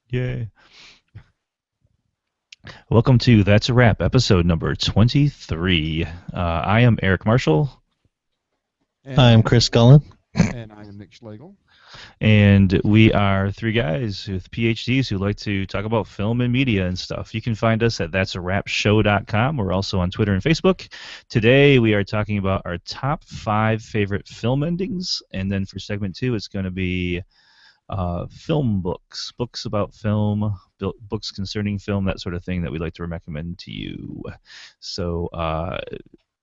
Yay. Welcome to That's a Wrap, episode number 23. I am Eric Marshall, And Hi, I I'm am Chris Gullen. and I am Nick Schlegel. and we are three guys with PhDs who like to talk about film and media and stuff. You can find us at that'sawrapshow.com. We're also on Twitter and Facebook. Today we are talking about our top 5 favorite film endings, and then for segment 2 it's going to be film books about film, books concerning film, that sort of thing that we'd like to recommend to you. So,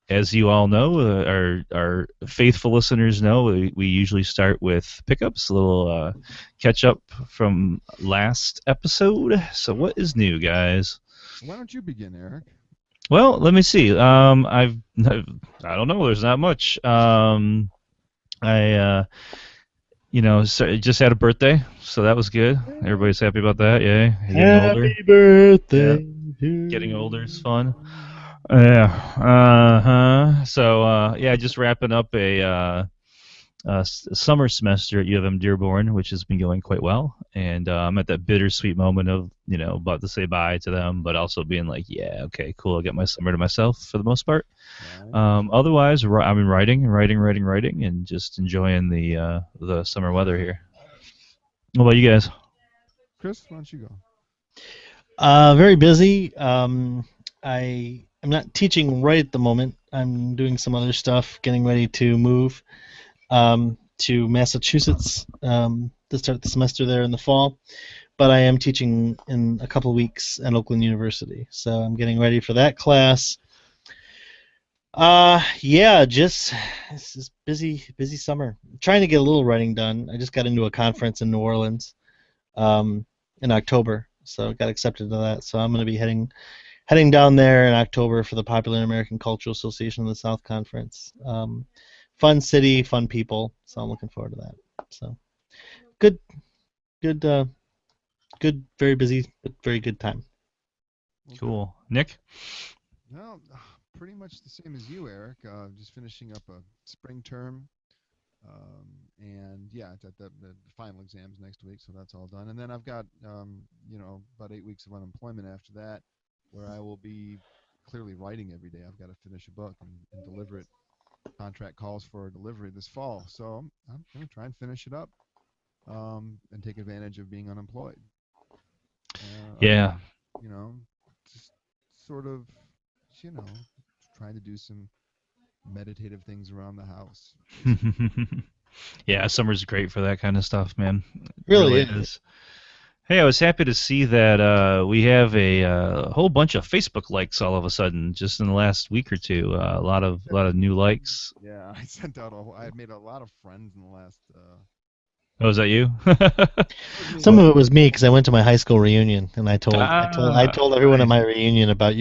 as you all know, our faithful listeners know, we usually start with pickups, a little catch up from last episode. So, what is new, guys? Why don't you begin, Eric? Well, let me see. I don't know. There's not much. I so just had a birthday, so that was good. Everybody's happy about that. Yay. Getting older. Happy birthday. Getting older is fun. Yeah. Uh-huh. So, just wrapping up a summer semester at U of M Dearborn, which has been going quite well. And I'm at that bittersweet moment of, about to say bye to them, but also being like, yeah, okay, cool. I'll get my summer to myself for the most part. Right. Otherwise, I've been writing, and just enjoying the summer weather here. What about you guys? Chris, why don't you go? Very busy. I'm not teaching right at the moment. I'm doing some other stuff, getting ready to move to Massachusetts to start the semester there in the fall. But I am teaching in a couple of weeks at Oakland University, so I'm getting ready for that class. Just it's just busy summer. Trying to get a little writing done. I just got into a conference in New Orleans in October, so got accepted to that. So I'm going to be heading down there in October for the Popular American Cultural Association of the South Conference. Fun city, fun people. So I'm looking forward to that. So good, good, good. Very busy, but very good time. Okay. Cool. Nick? No, pretty much the same as you, Eric. Just finishing up a spring term, and yeah, the final exams next week, so that's all done. And then I've got about 8 weeks of unemployment after that, where I will be clearly writing every day. I've got to finish a book and deliver it. Contract calls for delivery this fall, so I'm going to try and finish it up and take advantage of being unemployed. Yeah. You know, just sort of, you know, trying to do some meditative things around the house. Yeah, summer's great for that kind of stuff, man. It Really really is. is. Hey, I was happy to see that we have a whole bunch of Facebook likes all of a sudden, just in the last week or two. A lot of new likes. Yeah, I sent out I made a lot of friends in the last. Oh, is that you? Some of it was me because I went to my high school reunion and I told everyone at Nice. my reunion about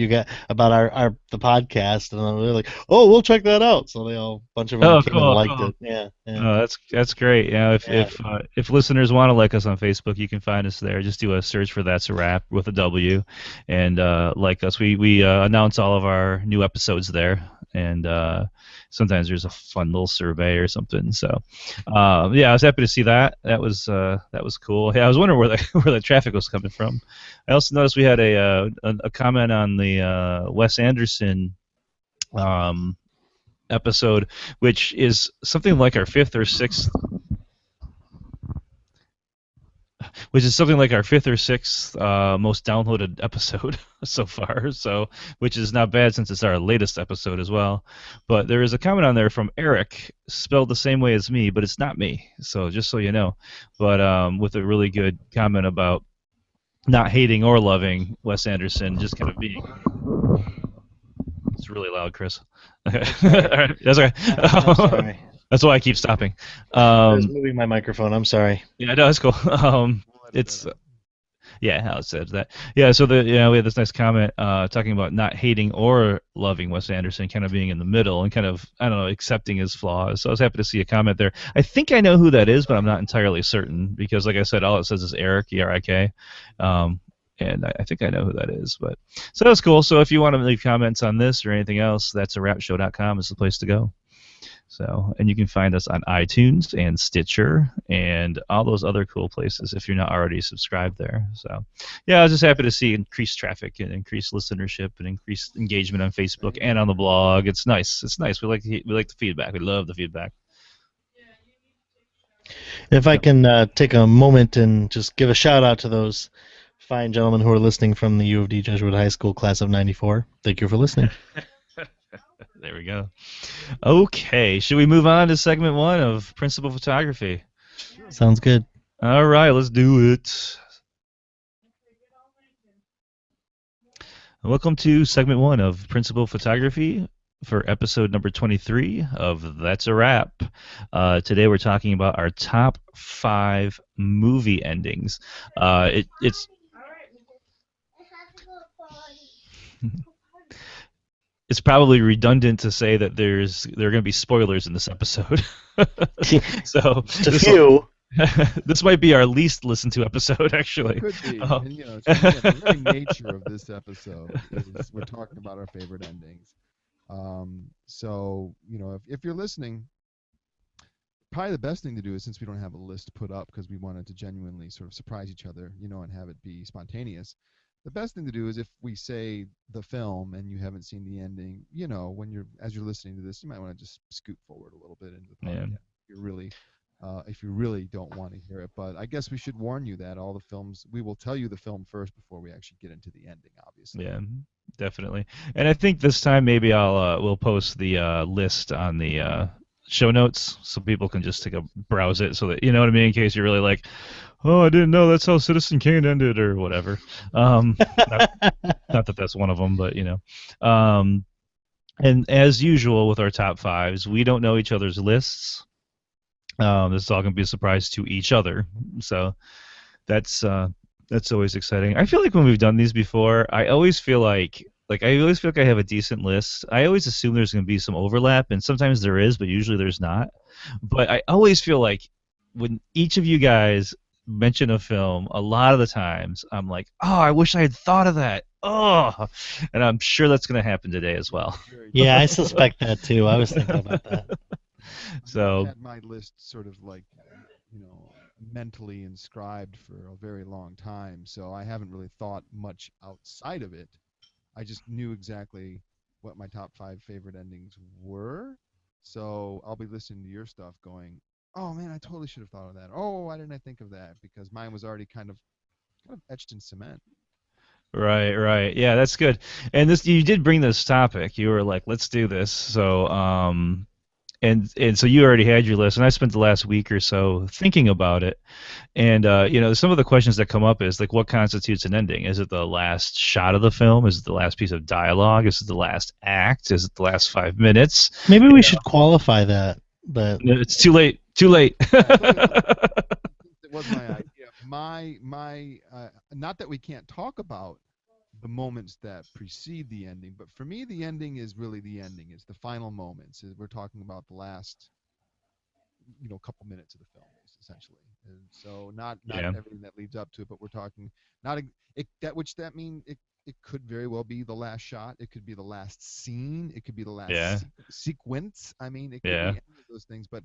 about the podcast, and they were like, "Oh, we'll check that out." So they all, a bunch of them Oh, came and cool, liked cool. it. Yeah, yeah, Oh, that's great. If yeah. if listeners want to like us on Facebook, you can find us there. Just do a search for That's a Wrap with a W, and like us. We announce all of our new episodes there, and sometimes there's a fun little survey or something. So, I was happy to see that. That was cool. Yeah, I was wondering where the where the traffic was coming from. I also noticed we had a comment on the Wes Anderson. Um, Episode, which is something like our fifth or sixth most downloaded episode so far. So, which is not bad since it's our latest episode as well. But there is a comment on there from Eric, spelled the same way as me, but it's not me. So just so you know, but with a really good comment about not hating or loving Wes Anderson, just kind of being. It's really loud, Chris. Okay. Sorry. All right. That's okay. I'm sorry. That's why I keep stopping. I was moving my microphone. I'm sorry. Yeah, no, that's cool. We'll edit It's that out. yeah, how it says that. Yeah, so we had this nice comment talking about not hating or loving Wes Anderson, kind of being in the middle and kind of I don't know accepting his flaws. So I was happy to see a comment there. I think I know who that is, but I'm not entirely certain because, like I said, all it says is Eric, ERIK. And I think I know who that is, but so that's cool. So if you want to leave comments on this or anything else, that's a rapshow.com is the place to go. So, and you can find us on iTunes and Stitcher and all those other cool places if you're not already subscribed there. So, yeah, I was just happy to see increased traffic and increased listenership and increased engagement on Facebook and on the blog. It's nice. It's nice. We like the feedback. We love the feedback. If I can take a moment and just give a shout out to those fine gentlemen who are listening from the U of D Jesuit High School class of '94. Thank you for listening. There we go. Okay, should we move on to segment 1 of Principal Photography? Sounds good. All right, let's do it. Welcome to segment 1 of Principal Photography for episode number 23 of That's a Wrap. Today we're talking about our top 5 movie endings. It's It's probably redundant to say that there are going to be spoilers in this episode. So Just a few. This might be our least listened to episode, actually. It could be. And, the very nature of this episode is we're talking about our favorite endings. So, if you're listening, probably the best thing to do is, since we don't have a list put up because we wanted to genuinely sort of surprise each other, and have it be spontaneous. The best thing to do is if we say the film and you haven't seen the ending, as you're listening to this, you might want to just scoot forward a little bit into the podcast. Yeah. If you really don't want to hear it. But I guess we should warn you that all the films, we will tell you the film first before we actually get into the ending, obviously. Yeah, definitely. And I think this time maybe we'll post the list on the show notes so people can just take a browse it, so that, you know what I mean, in case you're really like, oh, I didn't know that's how Citizen Kane ended or whatever. Not that that's one of them, but and as usual with our top 5s, we don't know each other's lists. This is all going to be a surprise to each other, so that's always exciting. I feel like when we've done these before, I always feel like I have a decent list. I always assume there's going to be some overlap, and sometimes there is, but usually there's not. But I always feel like when each of you guys mention a film, a lot of the times I'm like, oh, I wish I had thought of that. Oh, and I'm sure that's going to happen today as well. Yeah, I suspect that too. I was thinking about that. So I've had my list sort of like, mentally inscribed for a very long time, so I haven't really thought much outside of it. I just knew exactly what my top 5 favorite endings were, so I'll be listening to your stuff going, oh man, I totally should have thought of that. Oh, why didn't I think of that? Because mine was already kind of etched in cement. Right. Yeah, that's good. And you did bring this topic. You were like, let's do this. So and so you already had your list, and I spent the last week or so thinking about it. And some of the questions that come up is like, what constitutes an ending? Is it the last shot of the film? Is it the last piece of dialogue? Is it the last act? Is it the last 5 minutes? Maybe we should qualify that. But No, it's too late. Too late. It was my idea. My not that we can't talk about the moments that precede the ending, but for me, the ending is really the ending. It's the final moments. We're talking about the last, couple minutes of the film, essentially. And so not everything that leads up to it, but we're talking not that mean it could very well be the last shot. It could be the last scene. It could be the last sequence. I mean, it could be any of those things. But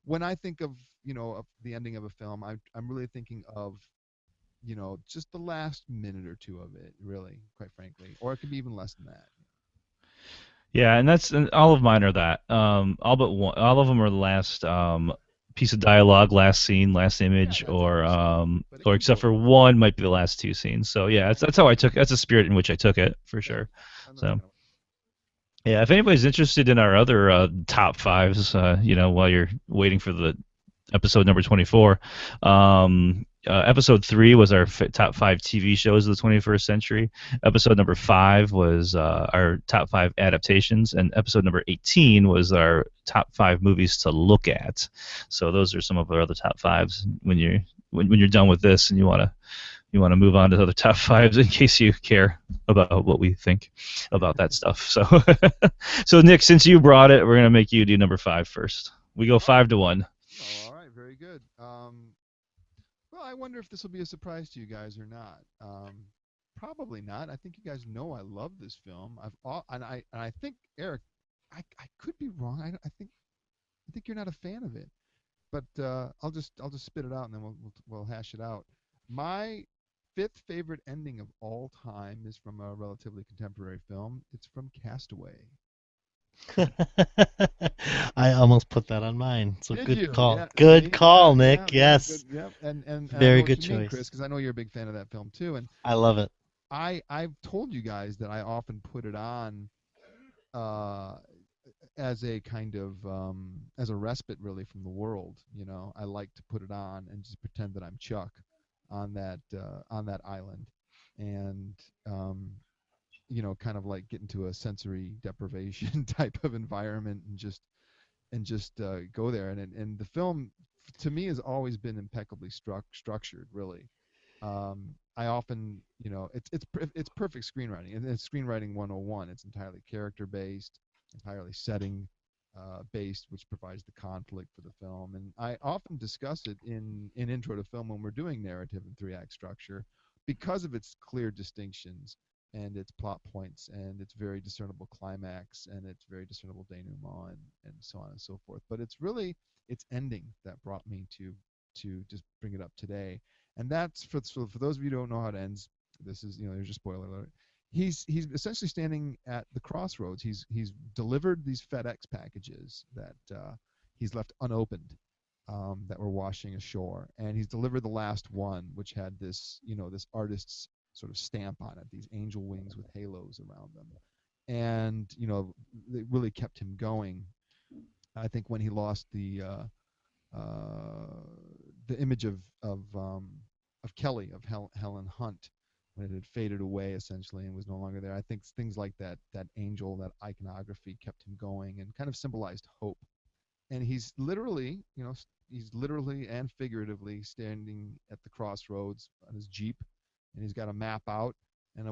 when I think of of the ending of a film, I'm really thinking of just the last minute or two of it, really, quite frankly, or it could be even less than that. Yeah, and all of mine are that. All but one. All of them are the last piece of dialogue, last scene, last image, or except for one might be the last 2 scenes. So yeah, that's how I took. That's the spirit in which I took it for sure. So. Yeah, if anybody's interested in our other top 5s, while you're waiting for the episode number 24, episode 3 was our top 5 TV shows of the 21st century. Episode number 5 was our top 5 adaptations, and episode number 18 was our top 5 movies to look at. So those are some of our other top 5s. When you're done with this and you want to move on to the other top 5s in case you care about what we think about that stuff. So, so Nick, since you brought it, we're gonna make you do number 5 first. We go 5 to 1. Oh, all right, very good. Well, I wonder if this will be a surprise to you guys or not. Probably not. I think you guys know I love this film. I think, Eric, I could be wrong. I think I think you're not a fan of it. But I'll just spit it out and then we'll hash it out. My fifth favorite ending of all time is from a relatively contemporary film. It's from Castaway. I almost put that on mine. So Did good you? call. Yeah. Good See? call, Yeah. Nick. Yeah. Yeah. Good. Yes. Yep. And I know Very what good you mean, choice. Chris, because I know you're a big fan of that film too. And I love it. I've told you guys that I often put it on uh, as a kind of as a respite really from the world. I like to put it on and just pretend that I'm Chuck on that island, and um, kind of like get into a sensory deprivation type of environment and just go there. And the film to me has always been impeccably structured, really. I often, it's perfect screenwriting, and it's screenwriting 101. It's entirely character based, entirely setting based, which provides the conflict for the film. And I often discuss it in intro to film when we're doing narrative and three-act structure, because of its clear distinctions and its plot points and its very discernible climax and its very discernible denouement and so on and so forth. But it's really its ending that brought me to just bring it up today. And that's for those of you who don't know how it ends. This is, there's your spoiler alert. He's essentially standing at the crossroads. He's delivered these FedEx packages that he's left unopened, that were washing ashore, and he's delivered the last one, which had this artist's sort of stamp on it, these angel wings with halos around them, and it really kept him going. I think when he lost uh, the image of Kelly, of Helen Hunt, when it had faded away essentially and was no longer there. I think things like that angel, that iconography kept him going and kind of symbolized hope. And he's literally and figuratively standing at the crossroads on his Jeep, and he's got a map out. And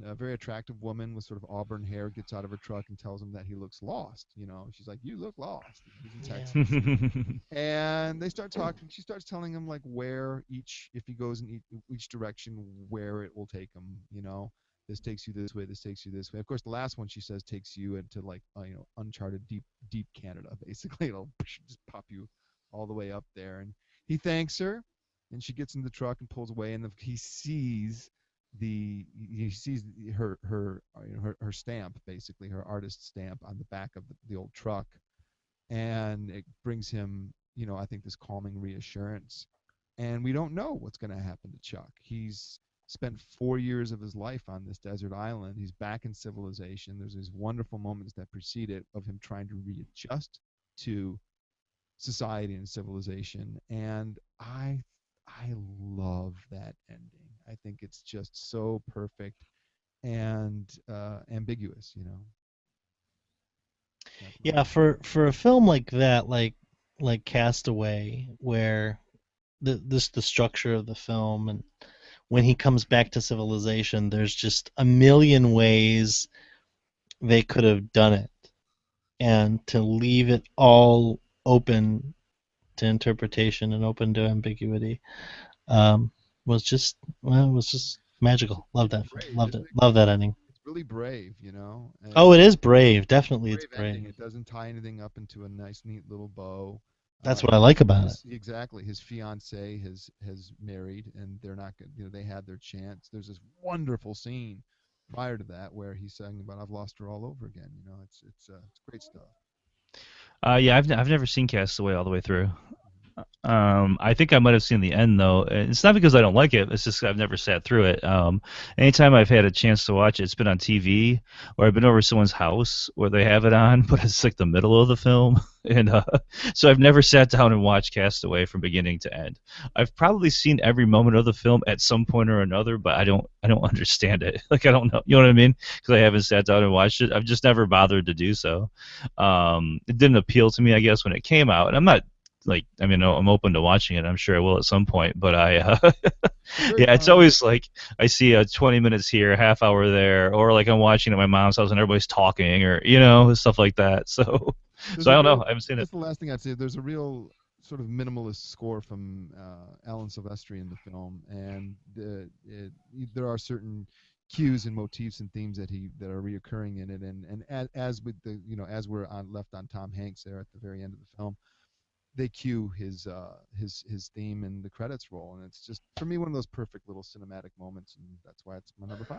a very attractive woman with sort of auburn hair, gets out of her truck and tells him that he looks lost. She's like, "You look lost." He's in Yeah. Texas, and they start talking. She starts telling him like where if he goes in each direction, where it will take him. This takes you this way. This takes you this way. Of course, the last one she says takes you into like uncharted deep Canada. Basically, it'll just pop you all the way up there. And he thanks her, and she gets in the truck and pulls away, and he sees her stamp, basically her artist stamp on the back of the old truck, and it brings him, I think, this calming reassurance. And we don't know what's going to happen to Chuck. He's spent 4 years of his life on this desert island. He's back in civilization. There's these wonderful moments that precede it of him trying to readjust to society and civilization. And I love that ending. I think it's just so perfect and ambiguous. Yeah, for a film like that, like Castaway, where the structure of the film, and when he comes back to civilization, there's just a million ways they could have done it, and to leave it all open to interpretation and open to ambiguity, um, was just magical. Loved that. Brave, Loved isn't it. it? Loved that ending. It's really brave. Oh, And it is brave. Definitely, it's brave ending. brave. It doesn't tie anything up into a nice, neat little bow. That's what I like about it. Exactly. His fiance has married, and they're not good. They had their chance. There's this wonderful scene prior to that where he's saying about, "I've lost her all over again." It's great stuff. Yeah, I've never seen Castaway all the way through. I think I might have seen the end though. And it's not because I don't like it. It's just I've never sat through it. Anytime I've had a chance to watch it, it's been on TV or I've been over someone's house where they have it on, but it's like the middle of the film, and so I've never sat down and watched Castaway from beginning to end. I've probably seen every moment of the film at some point or another, but I don't understand it. Like I don't know, you know what I mean? Because I haven't sat down and watched it. I've just never bothered to do so. It didn't appeal to me, I guess, when it came out, and I'm not like I mean I'm open to watching it. I'm sure I will at some point, but yeah, it's always like I see a 20 minutes here, a half hour there, or like I'm watching at my mom's house and everybody's talking or stuff like that. So There's so I a don't know. real, I haven't seen it. that's the last thing I'd say. There's a real sort of minimalist score from Alan Silvestri in the film, and there are certain cues and motifs and themes that are reoccurring in it, and as with the as we're left on Tom Hanks there at the very end of the film, they cue his theme and the credits roll, and it's just for me one of those perfect little cinematic moments, and that's why it's my number 5.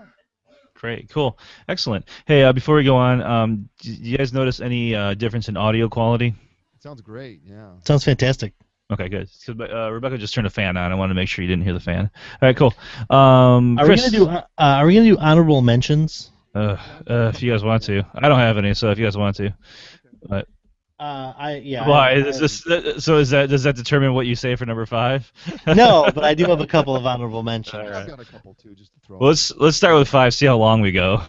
Great, cool, excellent. Hey, before we go on, do you guys notice any difference in audio quality? It sounds great, yeah. Sounds fantastic. Okay, good. So, Rebecca just turned a fan on. I wanted to make sure you didn't hear the fan. All right, cool. Are we Chris, gonna do honorable mentions? if you guys want to, I don't have any. So if you guys want to, but why is this? So does that determine what you say for number 5? No, but I do have a couple of honorable mentions. All right. I've got a couple too, just to throw. Well, let's start with 5. See how long we go.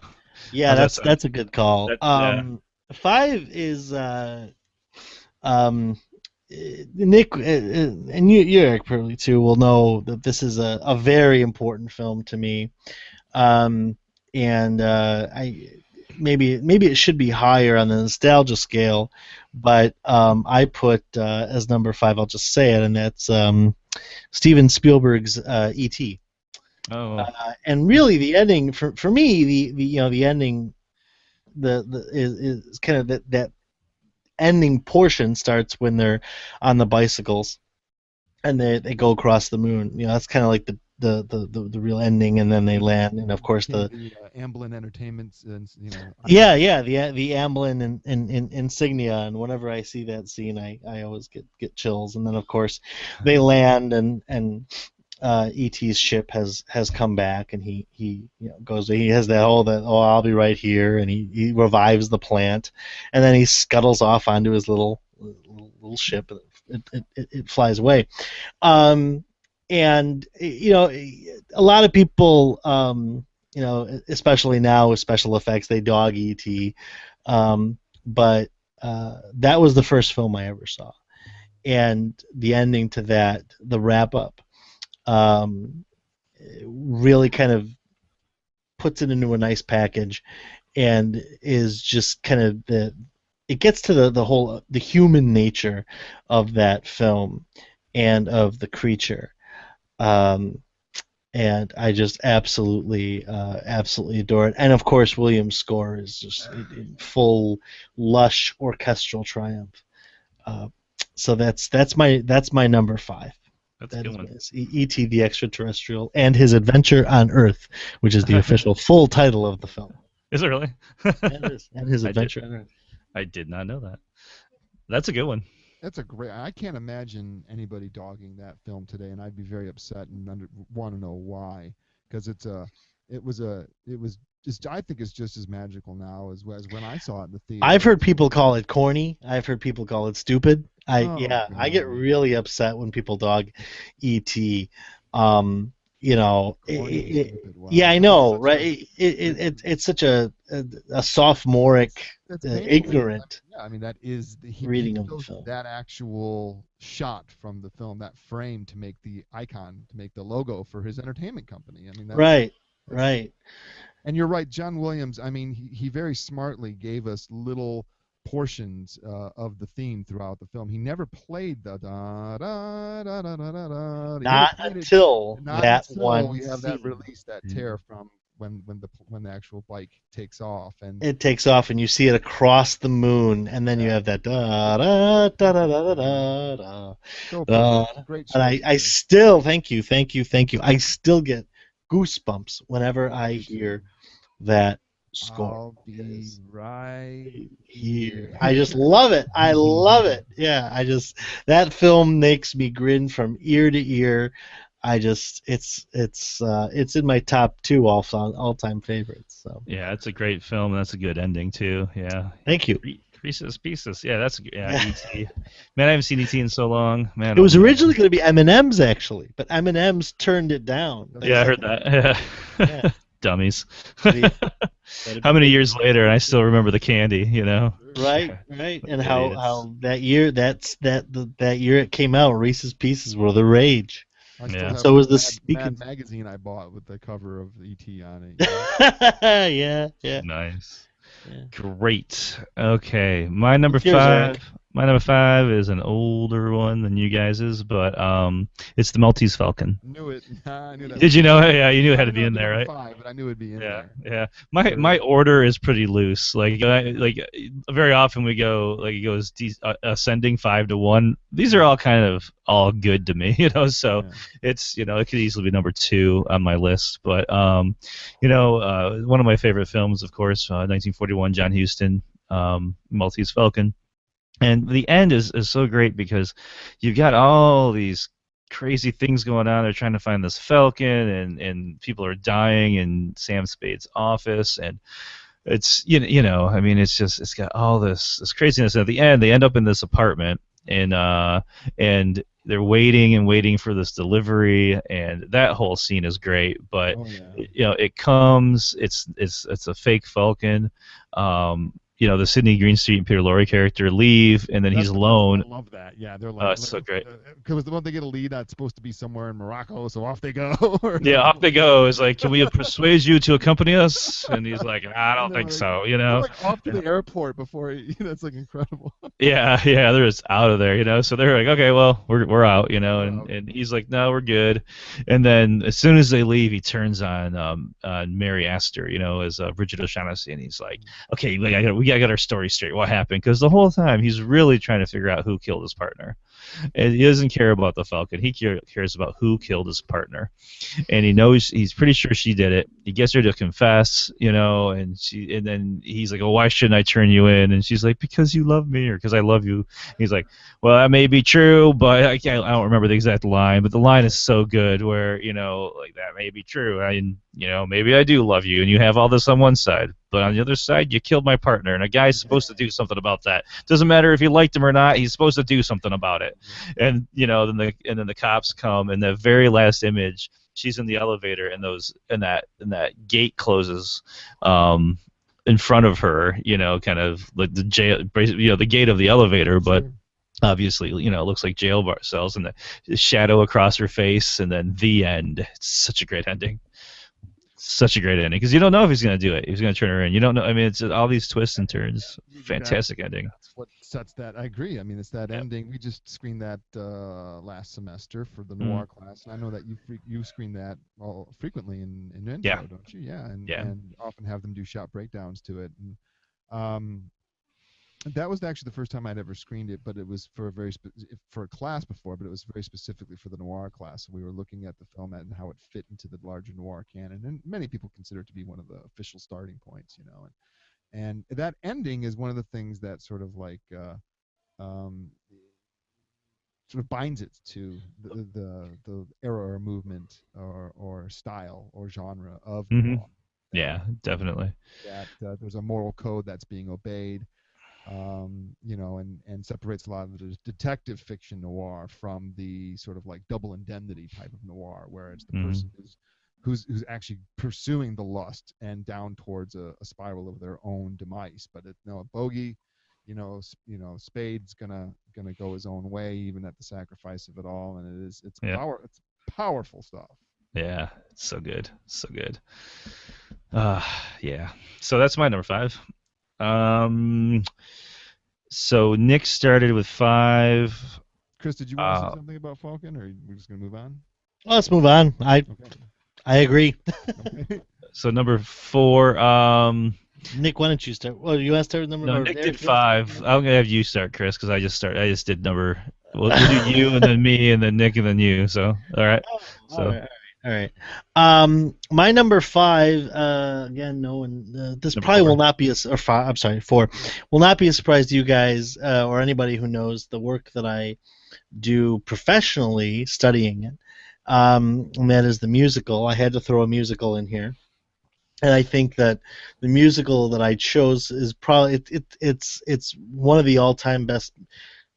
Yeah, How's that that's a good call. Yeah. 5 is Nick and you Eric probably too will know that this is a very important film to me, and maybe it should be higher on the nostalgia scale, but I put as number 5. I'll just say it, and that's Steven Spielberg's E.T. Oh. And really, the ending for me, the ending, is kind of that ending portion starts when they're on the bicycles, and they go across the moon. That's kind of like the real ending, and then they land, and of course the Amblin Entertainment, and the Amblin and insignia, and whenever I see that scene, I always get chills. And then of course they land, and E.T.'s ship has come back, and he goes. He has that I'll be right here, and he revives the plant, and then he scuttles off onto his little ship. It flies away, and a lot of people, especially now with special effects, they dog E.T. But that was the first film I ever saw, and the ending to that, the wrap up, really kind of puts it into a nice package, and is just kind of it gets to the human nature of that film and of the creature, and I just absolutely adore it. And of course Williams' score is just in full lush orchestral triumph. So that's my number 5. That's a good one. E.T. the Extraterrestrial and His Adventure on Earth, which is the official full title of the film. Is it really? It is. And His Adventure on Earth. I did not know that. That's a good one. That's a great. I can't imagine anybody dogging that film today, and I'd be very upset and want to know why, because it was just, I think it's just as magical now as when I saw it in the theater. I've heard people call it corny. I've heard people call it stupid. I get really upset when people dog E.T. Wow. Yeah, I know, right? It's such a sophomoric, ignorant. Yeah, I mean that is reading of the film. That actual shot from the film, that frame to make the icon, to make the logo for his entertainment company. I mean, right. And you're right, John Williams. I mean, he very smartly gave us little portions of the theme throughout the film. He never played the da da da da da da da. Not until we have that release, that tear from when the actual bike takes off, and it takes off, and you see it across the moon, and then you have that da da da da da da da. Great. And I still thank you. I still get goosebumps whenever I hear that score. I'll be right here. I just love it. I love it. Yeah, that film makes me grin from ear to ear. It's in my top 2 all-time favorites. So yeah, it's a great film. That's a good ending too. Yeah. Thank you. Reese's Pieces. Yeah, E.T. Man, I haven't seen E.T. in so long. Man, it was originally going to be M&M's actually, but M&M's turned it down. Yeah, I heard that. Yeah. Dummies. How many years later, and I still remember the candy, Right. And how that year that year it came out, Reese's Pieces were the rage. Yeah. So was the Mad magazine I bought with the cover of E.T. on it. Yeah. Nice. Yeah. Great. Okay, my number 5. My number 5 is an older one than you guys's, but it's the Maltese Falcon. Knew it. I knew that. Did you know? Yeah, you knew it I had to didn't know be it'd in be there, number right? 5, but I knew it'd be in Yeah, there. yeah. My Sure. my order is pretty loose. Like very often we go like it goes ascending 5 to 1. These are all kind of all good to me, So Yeah. it's it could easily be number 2 on my list. But one of my favorite films, of course, 1941, John Huston, Maltese Falcon. And the end is so great because you've got all these crazy things going on. They're trying to find this Falcon, and people are dying in Sam Spade's office, and it's I mean, it's got all this craziness. And at the end, they end up in this apartment, and they're waiting and waiting for this delivery, and that whole scene is great. But Oh yeah. it comes. It's a fake Falcon. The Sidney Greenstreet and Peter Lorre character leave, and then he's That's the best. alone. I love that. Yeah, they're It's so great. because the one they get a lead that's supposed to be somewhere in Morocco, so off they go. Yeah, off they go. It's like, can we persuade you to accompany us? And he's like, I don't think so. They're like off to the airport before. That's like incredible. Yeah, they're just out of there. So they're like, okay, well, we're out, and he's like, no, we're good. And then as soon as they leave, he turns on Mary Astor, as Bridget O'Shaughnessy, and he's like, okay, we gotta get our story straight. What happened? Because the whole time he's really trying to figure out who killed his partner, and he doesn't care about the Falcon. He cares about who killed his partner, and he's pretty sure she did it. He gets her to confess, and then he's like, oh, why shouldn't I turn you in? And she's like, because you love me, or because I love you. He's like, well, that may be true, but I don't remember the exact line, but the line is so good where, like, that may be true. Maybe I do love you, and you have all this on one side, but on the other side, you killed my partner, and a guy's supposed to do something about that. Doesn't matter if you liked him or not, he's supposed to do something about it. And then the cops come, and the very last image, she's in the elevator, and that gate closes in front of her, kind of like the jail, the gate of the elevator, but Sure. obviously, it looks like jail bar cells, and the shadow across her face, and then the end. It's such a great ending. Such a great ending because you don't know if he's going to do it. He's going to turn her in. You don't know. I mean, it's all these twists and turns. Fantastic ending. That's what sets that. I agree. I mean, it's that ending. We just screened that last semester for the noir class, and I know that you screen that frequently in intro, don't you? Yeah, and often have them do shot breakdowns to it. And that was actually the first time I'd ever screened it, but it was for a class before, but it was very specifically for the noir class. So we were looking at the film and how it fit into the larger noir canon, and many people consider it to be one of the official starting points, And that ending is one of the things that sort of like sort of binds it to the era or movement or style or genre of noir. Yeah, definitely. That there's a moral code that's being obeyed. And separates a lot of the detective fiction noir from the sort of like double indemnity type of noir, where it's the person who's actually pursuing the lust and down towards a spiral of their own demise. But a bogey, Spade's gonna go his own way, even at the sacrifice of it all, and it's powerful stuff. Yeah, it's so good, so good. Yeah. So that's my number 5. So Nick started with 5. Chris, did you want to say something about Falcon, or we're just gonna move on? Well, let's move on. I agree. Okay. So number 4. Nick, why don't you start? Well, you want to start with number? No, Nick did 5. I'm gonna have you start, Chris, because I just did number. We'll do you and then me and then Nick and then you. So all right. All right. My number 5. Again, no one. This Number probably 4. will not be I'm sorry, 4. Will not be a surprise to you guys or anybody who knows the work that I do professionally studying it. And that is the musical. I had to throw a musical in here, and I think that the musical that I chose is probably it's one of the all-time best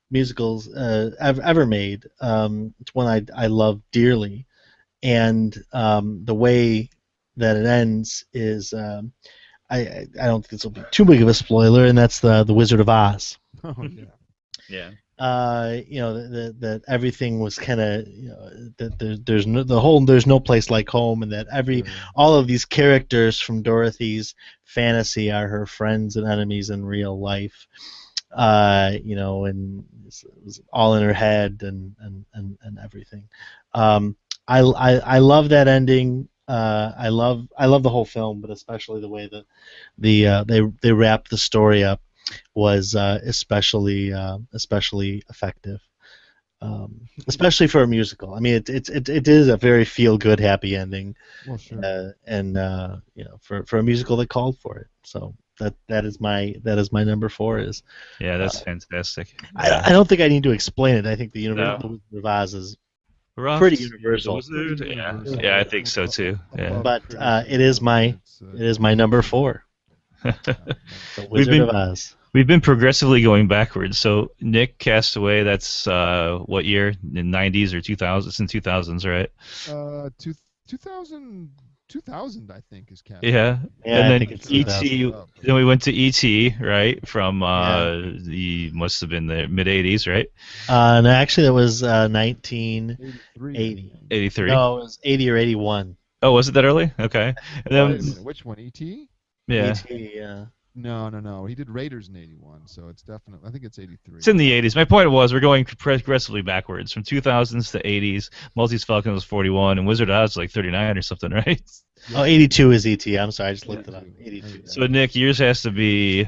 musicals ever made. It's one I love dearly. And the way that it ends is, I don't think this will be too big of a spoiler, and that's the Wizard of Oz. Oh yeah. Yeah. That everything was kind of, that there's no place like home, and that all of these characters from Dorothy's fantasy are her friends and enemies in real life. and it was all in her head and everything. Um, I love that ending. I love the whole film, but especially the way that they wrapped the story up was especially effective. Especially for a musical. I mean, it is a very feel good, happy ending, Well, sure. and for a musical that called for it. So that is my number four. Is Yeah, uh, that's fantastic. Yeah. I don't think I need to explain it. I think No. the Wizard of Oz is Rough pretty to see the universal, wizard. Pretty Yeah. universal. Yeah, I think so too. Yeah. Above but criticism. it is my number four, The We've Wizard been of Oz. we've been progressively going backwards. So Nick Castaway, that's what year? In '90s or 2000s? In 2000s, right? Two, 2000, 2000, I think, is Castaway. Yeah. Yeah, And I then think it's Sure, I looked 2000. E.T. it up, but Then we went to E.T. Right from Yeah. the must have been the mid '80s, right? No, actually, that was 1980. 83, I think. '83. No, it was 80 or 81. Oh, was it that early? Okay. And Wait a then minute, which one? E.T.? yeah, E.T. No. He did Raiders in 81, so it's definitely. I think it's 83. it's in the '80s. My point was we're going progressively backwards from 2000s to '80s. Maltese Falcon was 41, and Wizard of Oz was like 39 or something, right? Oh, 82 is E.T. I'm sorry, I just looked it up. 82. 82. There you So go. Nick, yours has to be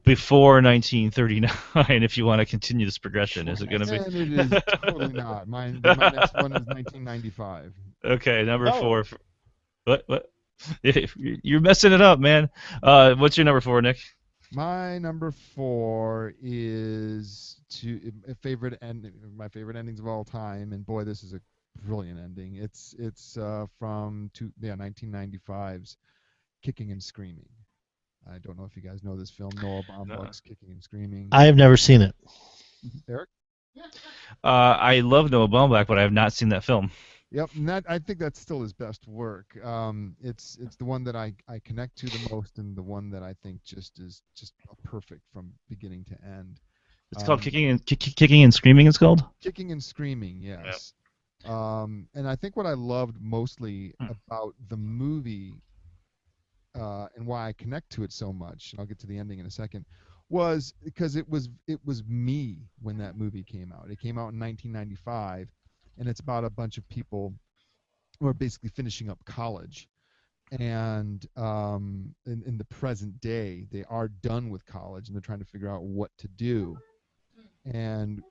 before 1939 if you want to continue this progression. Is it going to be? And it is totally not. My next one is 1995. Okay, number Oh. four. What? You're messing it up, man. What's your number four, Nick? My number four is my favorite endings of all time, and boy, this is a brilliant ending. It's from 1995's Kicking and Screaming. I don't know if you guys know this film. Noah No. Baumbach's Kicking and Screaming. I have never seen it. Eric? I love Noah Baumbach, but I have not seen that film. Yep, and I think that's still his best work. It's the one that I connect to the most, and the one that I think is just perfect from beginning to end. It's called Um, Kicking and Screaming. It's called. Kicking and Screaming, yes. And I think what I loved mostly about the movie, and why I connect to it so much, and I'll get to the ending in a second, was because it was me when that movie came out. It came out in 1995, and it's about a bunch of people who are basically finishing up college. And in the present day, they are done with college, and they're trying to figure out what to do. And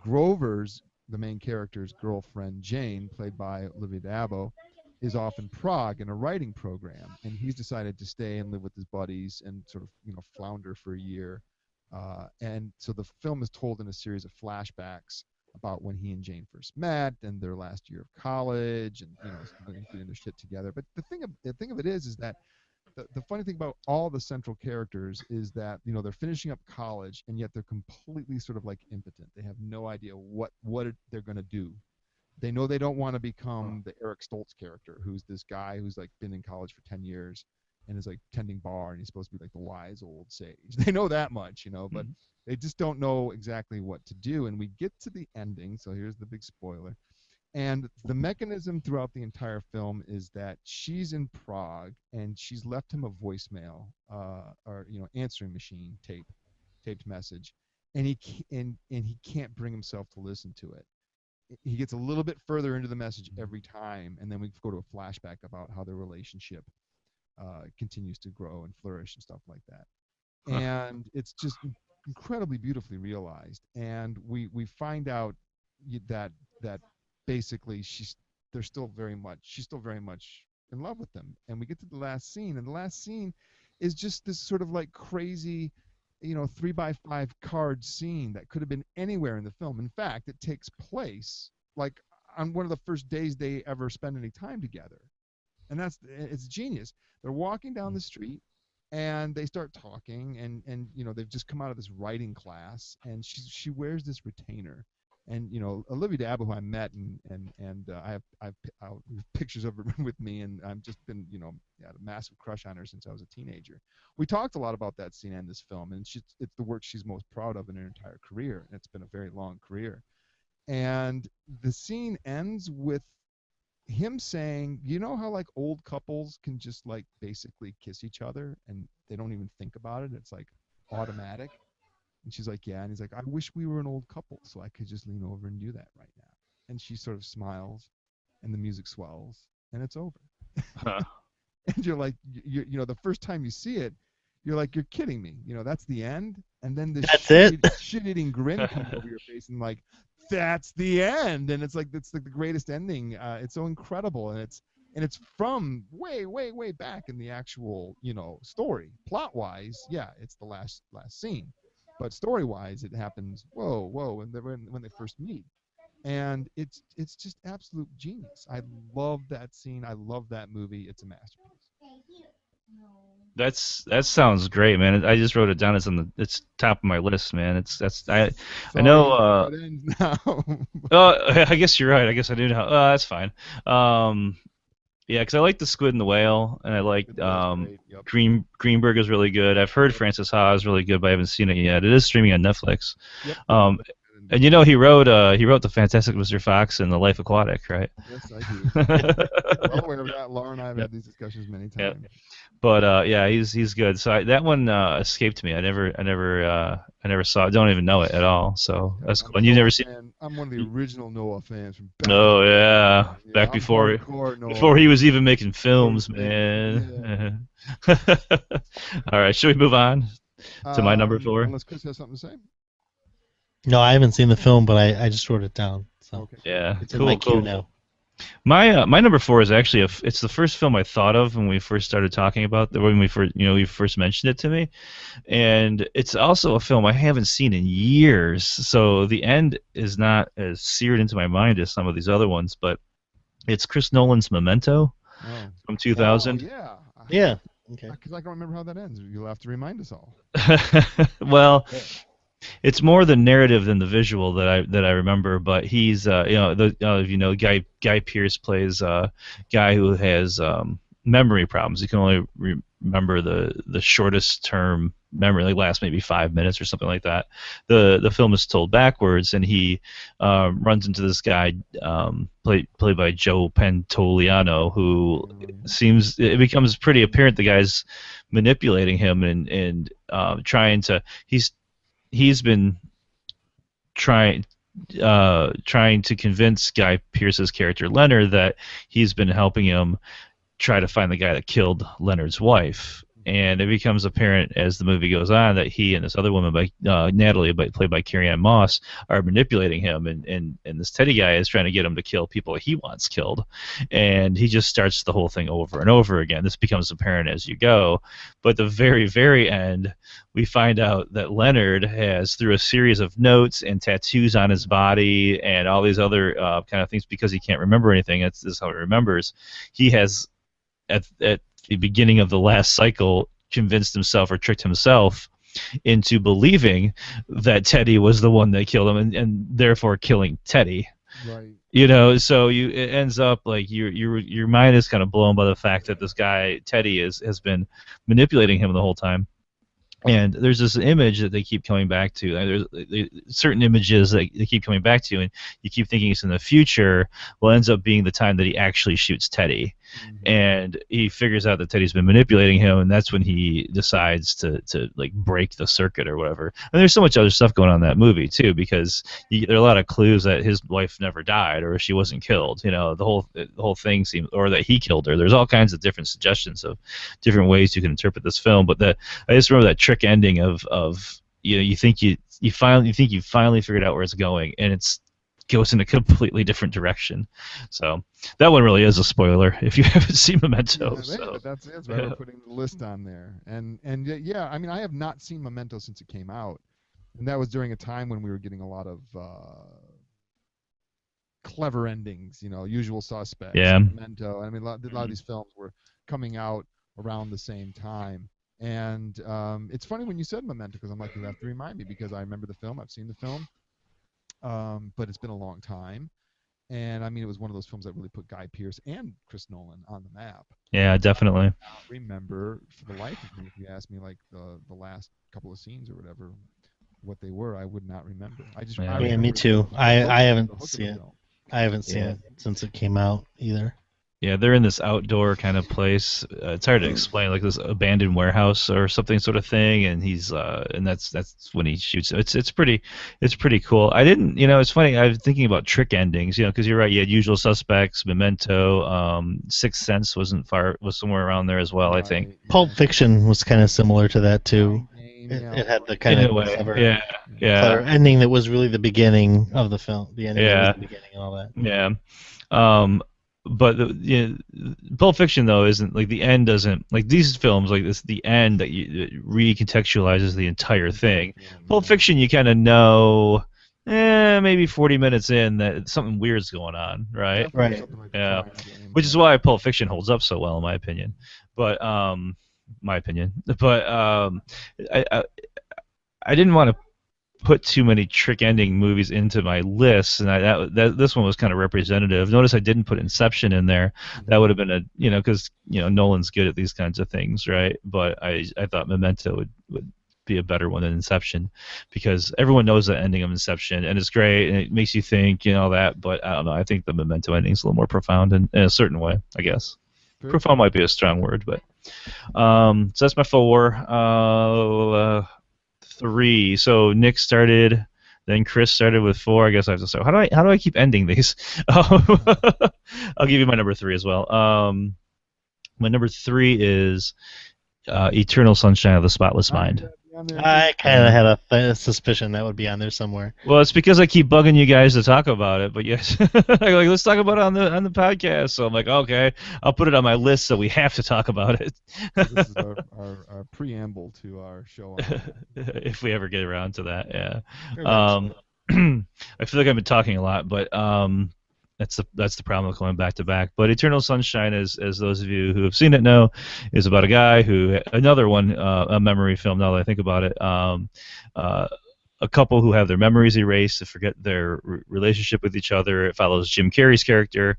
Grover's, the main character's girlfriend, Jane, played by Olivia d'Abo, is off in Prague in a writing program, and he's decided to stay and live with his buddies and sort of flounder for a year. And so the film is told in a series of flashbacks about when he and Jane first met and their last year of college, and getting their shit together. But the thing of it is that the funny thing about all the central characters is that they're finishing up college, and yet they're completely sort of like impotent. They have no idea what they're going to do. They know they don't want to become the Eric Stoltz character, who's this guy who's like been in college for 10 years and is like tending bar, and he's supposed to be like the wise old sage. They know that much, but they just don't know exactly what to do. And we get to the ending, so here's the big spoiler. And the mechanism throughout the entire film is that she's in Prague, and she's left him a voicemail, or answering machine taped message, and he can't bring himself to listen to it. He gets a little bit further into the message every time, and then we go to a flashback about how their relationship continues to grow and flourish and stuff like that. And it's just incredibly beautifully realized. And we find out that basically she's still very much in love with them. And we get to the last scene, and the last scene is just this sort of like crazy 3x5 card scene that could have been anywhere in the film. In fact, it takes place like on one of the first days they ever spend any time together. And it's genius. They're walking down the street, and they start talking, and they've just come out of this writing class, and she wears this retainer. And Olivia d'Abo, who I met, and I have pictures of her with me, and I've just been had a massive crush on her since I was a teenager. We talked a lot about that scene and this film, and it's the work she's most proud of in her entire career, and it's been a very long career. And the scene ends with him saying, how like old couples can just like basically kiss each other and they don't even think about it. It's like automatic. And she's like, yeah. And he's like, I wish we were an old couple so I could just lean over and do that right now. And she sort of smiles, and the music swells, and it's over. Huh. And you're like, you know, the first time you see it, you're like, you're kidding me. You know, that's the end. And then this That's it? shit-eating grin comes over your face, and like, that's the end. And it's like the greatest ending. It's so incredible, and it's from way, way, way back in the actual, you know, story. Plot-wise, yeah, it's the last scene, but story-wise, it happens. Whoa, when they first meet. And it's just absolute genius. I love that scene. I love that movie. It's a masterpiece. That sounds great, man. I just wrote it down. It's top of my list, man. I Sorry, know. it ends now. I guess you're right. I guess I do know. That's fine. Yeah, because I like the Squid and the Whale, and I like Great. Yep. Greenberg is really good. I've heard Francis Ha is really good, but I haven't seen it yet. It is streaming on Netflix. Yep. And you know he wrote the Fantastic Mr. Fox and The Life Aquatic, right? Yes, I do. Well aware of that. Laura and I have had these discussions many Yep. times. But yeah, he's good. So that one escaped me. I never saw it. Don't even know it at all. So that's cool. And you never seen? I'm one of the original Noah fans from back. Oh yeah, back I'm before hardcore Noah. he was even making films, man. All right, should we move on to my number 4? Unless Chris has something to say. No, I haven't seen the film, but I just wrote it down. So Okay. Yeah, it's in my queue now. My number 4 is actually it's the first film I thought of when we first started talking about when we first mentioned it to me, and it's also a film I haven't seen in years. So the end is not as seared into my mind as some of these other ones, but it's Chris Nolan's Memento from 2000. Oh, yeah. Yeah. Okay. Because I don't remember how that ends. You'll have to remind us all. Well, it's more the narrative than the visual that I remember. But he's Guy Pearce plays a guy who has memory problems. He can only remember the shortest term memory, like lasts maybe 5 minutes or something like that. The film is told backwards, and he runs into this guy played by Joe Pantoliano, who it becomes pretty apparent the guy's manipulating him and trying to he's been trying to convince Guy Pearce's character Leonard that he's been helping him try to find the guy that killed Leonard's wife. And it becomes apparent as the movie goes on that he and this other woman, Natalie, played by Carrie-Anne Moss, are manipulating him, and this Teddy guy is trying to get him to kill people he wants killed, and he just starts the whole thing over and over again. This becomes apparent as you go, but the very, very end, we find out that Leonard has, through a series of notes and tattoos on his body and all these other kind of things, because he can't remember anything. This is how he remembers. He has at the beginning of the last cycle convinced himself or tricked himself into believing that Teddy was the one that killed him, and therefore killing Teddy. Right. You know, so it ends up like your mind is kind of blown by the fact that this guy Teddy has been manipulating him the whole time. And there's this image that they keep coming back to. There's certain images that they keep coming back to, and you keep thinking it's in the future. Well, it ends up being the time that he actually shoots Teddy. Mm-hmm. And he figures out that Teddy's been manipulating him, and that's when he decides to like break the circuit or whatever. And there's so much other stuff going on in that movie too, because there are a lot of clues that his wife never died or she wasn't killed. You know, the whole thing seems, or that he killed her. There's all kinds of different suggestions of different ways you can interpret this film. But I just remember that trick ending of you think you finally figured out where it's going, and it's goes in a completely different direction. So that one really is a spoiler if you haven't seen Memento. Yeah, so. But that's why we're putting the list on there. And yeah, I mean, I have not seen Memento since it came out, and that was during a time when we were getting a lot of clever endings. You know, Usual Suspects, Yeah. Memento. I mean, a lot of these films were coming out around the same time. And it's funny when you said Memento, because I'm like, you have to remind me, because I remember the film. I've seen the film. But it's been a long time, and I mean, it was one of those films that really put Guy Pearce and Chris Nolan on the map. Yeah, definitely. I remember for the life of me, if you asked me like the last couple of scenes or whatever, what they were, I would not remember. Me too. I haven't seen it. I haven't seen it since it came out either. Yeah, they're in this outdoor kind of place. It's hard to explain, like this abandoned warehouse or something sort of thing. And and that's when he shoots. It's pretty cool. I didn't, it's funny. I was thinking about trick endings, because you're right. You had Usual Suspects, Memento, Sixth Sense was somewhere around there as well. I think Right, Pulp yeah. Fiction was kind of similar to that too. Mind Game, It, yeah, it had the in kind a of way, clever, yeah, clever yeah, ending that was really the beginning of the film. The ending that was yeah, the beginning and all that. yeah. Um, but Pulp Fiction though isn't like the end doesn't like these films like this the end that recontextualizes the entire thing. Pulp yeah. Fiction you kind of know, maybe 40 minutes in that something weird's going on, right? Definitely Right. something like the Yeah, Triangle Game. which is Yeah. why Pulp Fiction holds up so well in my opinion. But my opinion. But I I didn't want to put too many trick ending movies into my list, and this one was kind of representative. Notice I didn't put Inception in there. That would have been because Nolan's good at these kinds of things, right? But I thought Memento would be a better one than Inception because everyone knows the ending of Inception and it's great and it makes you think all that. But I don't know. I think the Memento ending is a little more profound in a certain way, I guess. Very Profound cool. might be a strong word, but so that's my 4. 3. So Nick started, then Chris started with 4. I guess I have to start. How do I keep ending these? I'll give you my number 3 as well. My number 3 is Eternal Sunshine of the Spotless I Mind. knew that'd be on there, too. I kind of had a suspicion that would be on there somewhere. Well, it's because I keep bugging you guys to talk about it, but yes, like let's talk about it on the podcast. So I'm like, okay, I'll put it on my list so we have to talk about it. So this is our preamble to our show on If we ever get around to that, yeah. Eventually. I feel like I've been talking a lot, but that's the problem with going back to back. But Eternal Sunshine, as those of you who have seen it know, is about a guy another one, a memory film. Now that I think about it, a couple who have their memories erased, to forget their relationship with each other. It follows Jim Carrey's character,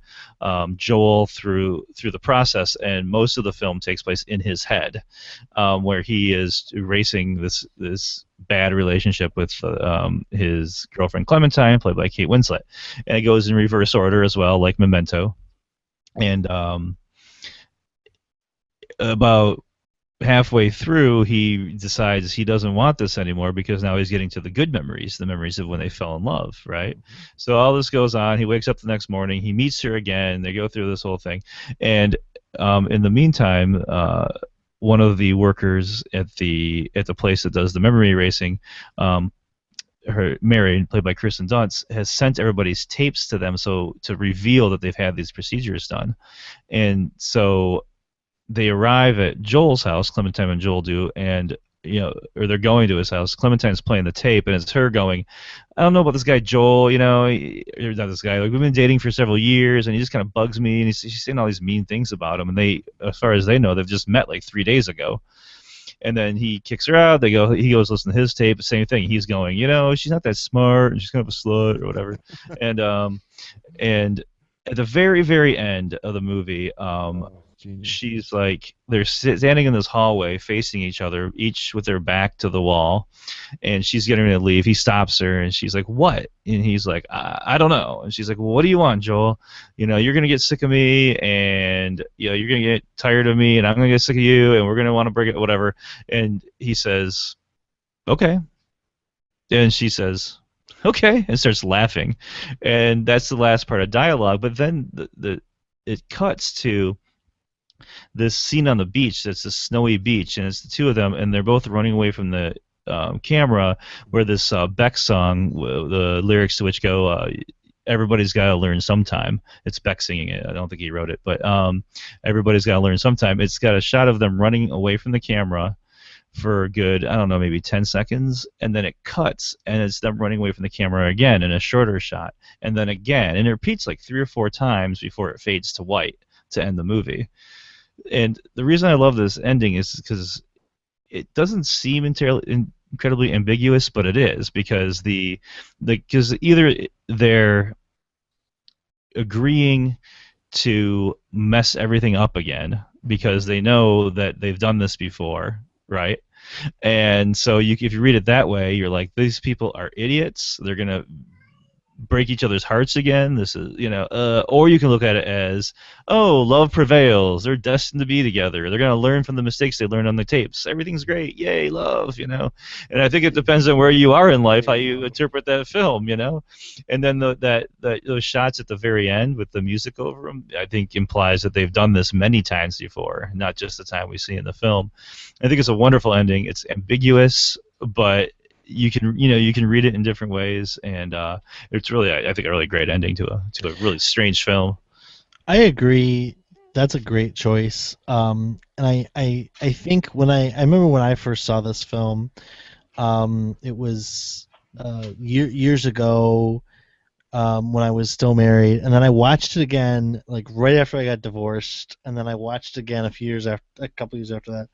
Joel, through the process, and most of the film takes place in his head, where he is erasing this bad relationship with his girlfriend Clementine, played by Kate Winslet, and it goes in reverse order as well, like Memento, and about halfway through, he decides he doesn't want this anymore because now he's getting to the good memories, the memories of when they fell in love, right? So all this goes on. He wakes up the next morning. He meets her again. They go through this whole thing. And in the meantime, one of the workers at the place that does the memory erasing, her Mary, played by Kristen Dunst, has sent everybody's tapes to them so to reveal that they've had these procedures done. And so they arrive at Joel's house, Clementine and Joel do, and or they're going to his house. Clementine's playing the tape, and it's her going, I don't know about this guy Joel, or not this guy. Like, we've been dating for several years, and he just kind of bugs me, and she's saying all these mean things about him, and as far as they know, they've just met like 3 days ago. And then he kicks her out. He goes listen to his tape. Same thing. He's going, she's not that smart, and she's kind of a slut or whatever. And at the very, very end of the movie, Genius. she's like, they're standing in this hallway facing each other, each with their back to the wall, and she's getting ready to leave. He stops her, and she's like, what? And he's like, I don't know. And she's like, well, what do you want, Joel? You're going to get sick of me, and you're going to get tired of me, and I'm going to get sick of you, and we're going to want to break it, whatever. And he says, okay. And she says, okay, and starts laughing. And that's the last part of dialogue. But then it cuts to this scene on the beach. That's a snowy beach, and it's the two of them, and they're both running away from the camera, where this Beck song, the lyrics to which go, everybody's got to learn sometime. It's Beck singing it. I don't think he wrote it, but everybody's got to learn sometime. It's got a shot of them running away from the camera for a good, I don't know, maybe 10 seconds, and then it cuts, and it's them running away from the camera again in a shorter shot, and then again, and it repeats like 3 or 4 times before it fades to white to end the movie. And the reason I love this ending is because it doesn't seem incredibly ambiguous, but it is, because because either they're agreeing to mess everything up again because they know that they've done this before, right? And so if you read it that way, you're like, these people are idiots. They're gonna break each other's hearts again. This is, or you can look at it as, oh, love prevails. They're destined to be together. They're going to learn from the mistakes they learned on the tapes. Everything's great. Yay, love, And I think it depends on where you are in life, how you interpret that film, And then those shots at the very end with the music over them, I think implies that they've done this many times before, not just the time we see in the film. I think it's a wonderful ending. It's ambiguous, but you can read it in different ways, and it's really, I think, a really great ending to a really strange film. I agree. That's a great choice. And I think I remember when I first saw this film, it was years ago, when I was still married, and then I watched it again like right after I got divorced, and then I watched it again a couple years after that.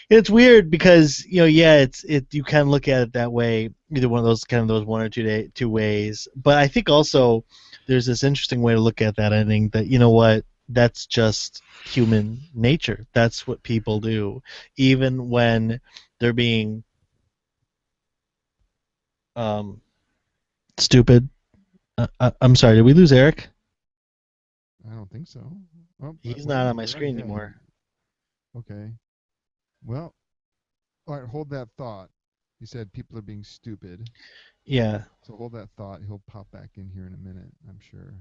It's weird because you can look at it that way, either one of those one or two ways. But I think also there's this interesting way to look at that ending, that that's just human nature. That's what people do, even when they're being stupid. I'm sorry, did we lose Eric? I don't think so. Oh, He's not on my screen anymore. Okay. Well, all right, hold that thought. You said people are being stupid. Yeah. So hold that thought. He'll pop back in here in a minute, I'm sure.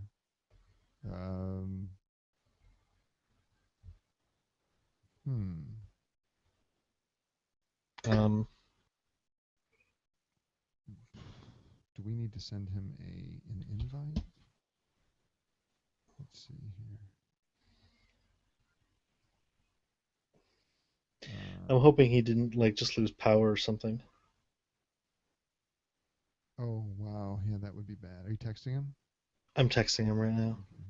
Do we need to send him an invite? Let's see here. I'm hoping he didn't just lose power or something. Oh wow, yeah, that would be bad. Are you texting him? I'm texting him right now. Okay.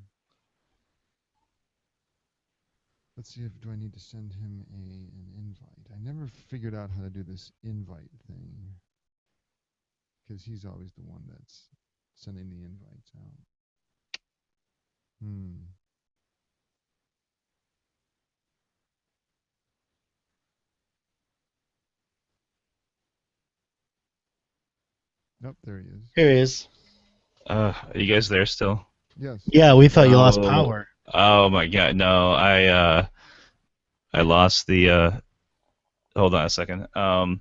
Let's see, do I need to send him an invite? I never figured out how to do this invite thing, because he's always the one that's sending the invites out. Nope, there he is. Here he is. Are you guys there still? Yes. Yeah, we thought you lost power. Oh my God, no! I lost the. Hold on a second. I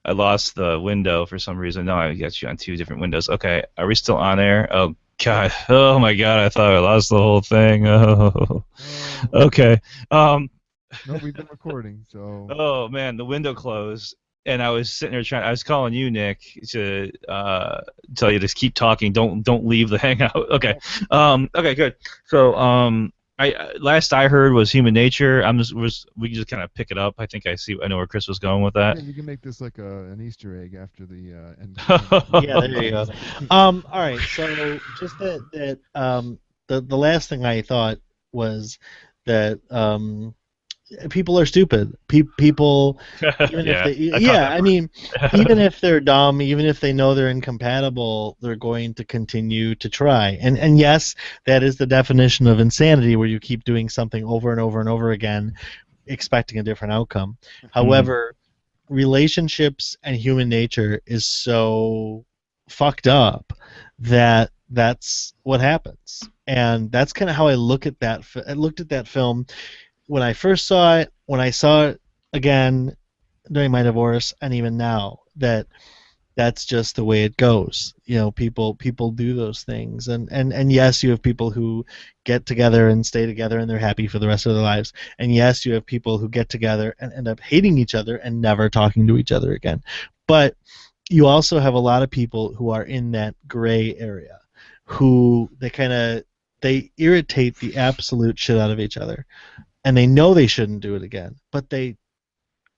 lost the window for some reason. No, I got you on two different windows. Okay, are we still on air? Oh God! Oh my God! I thought I lost the whole thing. Oh. Okay. No, we've been recording, so. Oh man, the window closed, and I was sitting there I was calling you, Nick, to tell you to keep talking. Don't leave the hangout. Okay. Okay, good. So last I heard was Human Nature. We can just kind of pick it up. I know where Chris was going with that. Yeah, you can make this like an Easter egg after the end. Yeah, there you go. All right, so just that the last thing I thought was that people are stupid. People, even if they, I mean, even if they're dumb, even if they know they're incompatible, they're going to continue to try. And yes, that is the definition of insanity, where you keep doing something over and over and over again, expecting a different outcome. However, relationships and human nature is so fucked up that that's what happens. And that's kind of how I look at that. I looked at that film when I first saw it, when I saw it again during my divorce, and even now, that's just the way it goes. People do those things, and yes, you have people who get together and stay together and they're happy for the rest of their lives, and yes, you have people who get together and end up hating each other and never talking to each other again. But you also have a lot of people who are in that gray area, who they irritate the absolute shit out of each other. And they know they shouldn't do it again, but they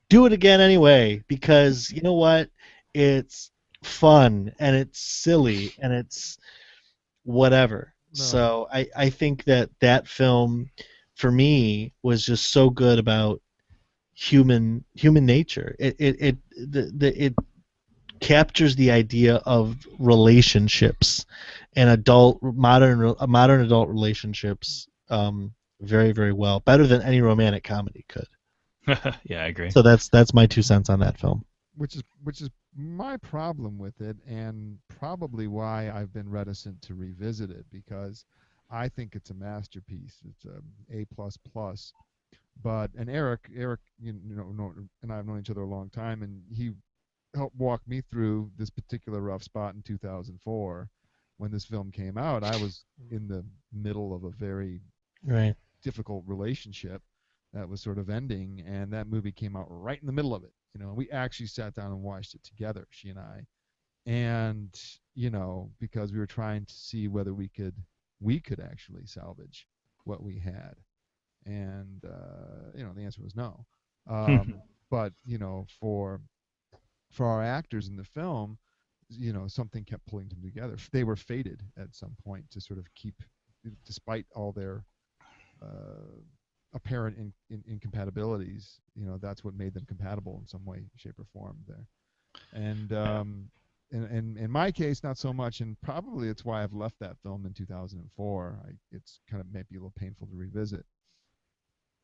do it again anyway, because you know what? It's fun and it's silly and it's whatever. No. So I think that film, for me, was just so good about human nature. It captures the idea of relationships and modern adult relationships. Very, very well. Better than any romantic comedy could. Yeah, I agree. So that's my 2 cents on that film. which is my problem with it, and probably why I've been reticent to revisit it, because I think it's a masterpiece. It's a plus plus. But and Eric, and I've known each other a long time, and he helped walk me through this particular rough spot in 2004 when this film came out. I was in the middle of a very Right. difficult relationship that was sort of ending, and that movie came out right in the middle of it. We actually sat down and watched it together, she and I, and because we were trying to see whether we could actually salvage what we had, and the answer was no. But for our actors in the film, something kept pulling them together. They were fated at some point to sort of keep, despite all their uh, apparent incompatibilities. That's what made them compatible in some way, shape, or form there. And in my case, not so much, and probably it's why I've left that film in 2004. It's kind of maybe a little painful to revisit.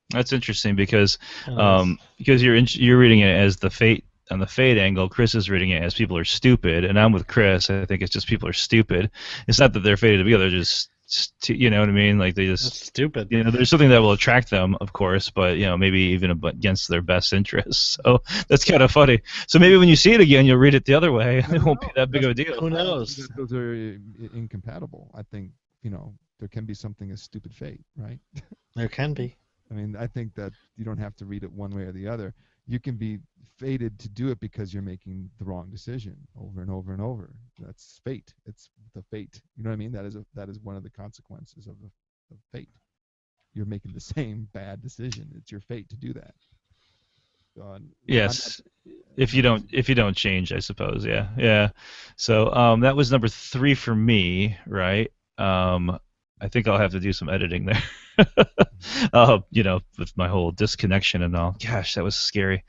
That's interesting because Yes. you're reading it as the fate on the fate angle. Chris is reading it as people are stupid, and I'm with Chris. I think it's just people are stupid. It's not that they're fated to be; they're just you know what I mean. Like they That's just stupid. there's something that will attract them, of course, but maybe even against their best interests. So that's kind of funny. So maybe when you see it again, you'll read it the other way. I It don't won't be know. that big of a That's, deal. Who I don't see knows? that those are incompatible. I think there can be something as stupid fate, right? There can be. I mean, I think that you don't have to read it one way or the other. You can be fated to do it because you're making the wrong decision over and over and over. That's fate. It's the fate. You know what I mean? That is one of the consequences of fate. You're making the same bad decision. It's your fate to do that. I'm not. Yes, if you don't change, I suppose. Yeah, yeah. So that was number 3 for me, right? I think I'll have to do some editing there. With my whole disconnection and all. Gosh, that was scary.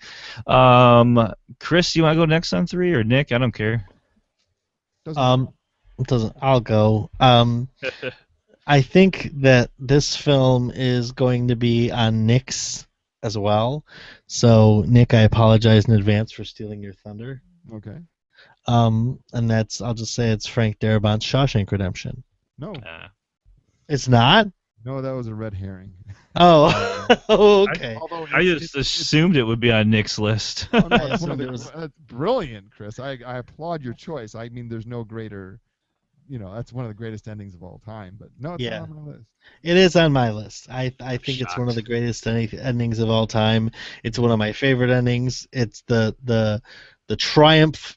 Chris, you want to go next on 3 or Nick? I don't care. Doesn't matter. It doesn't. I'll go. I think that this film is going to be on Nick's as well. So Nick, I apologize in advance for stealing your thunder. Okay. And I'll just say it's Frank Darabont's Shawshank Redemption. No. It's not? No, that was a red herring. Oh, okay. Although I just assumed it would be on Nick's list. Oh, no, I it's assumed it was- that's brilliant, Chris. I applaud your choice. I mean, there's no greater, that's one of the greatest endings of all time. But no, it's Yeah. not on my list. It is on my list. I think it's one of Shocked. the greatest endings of all time. It's one of my favorite endings. It's the triumph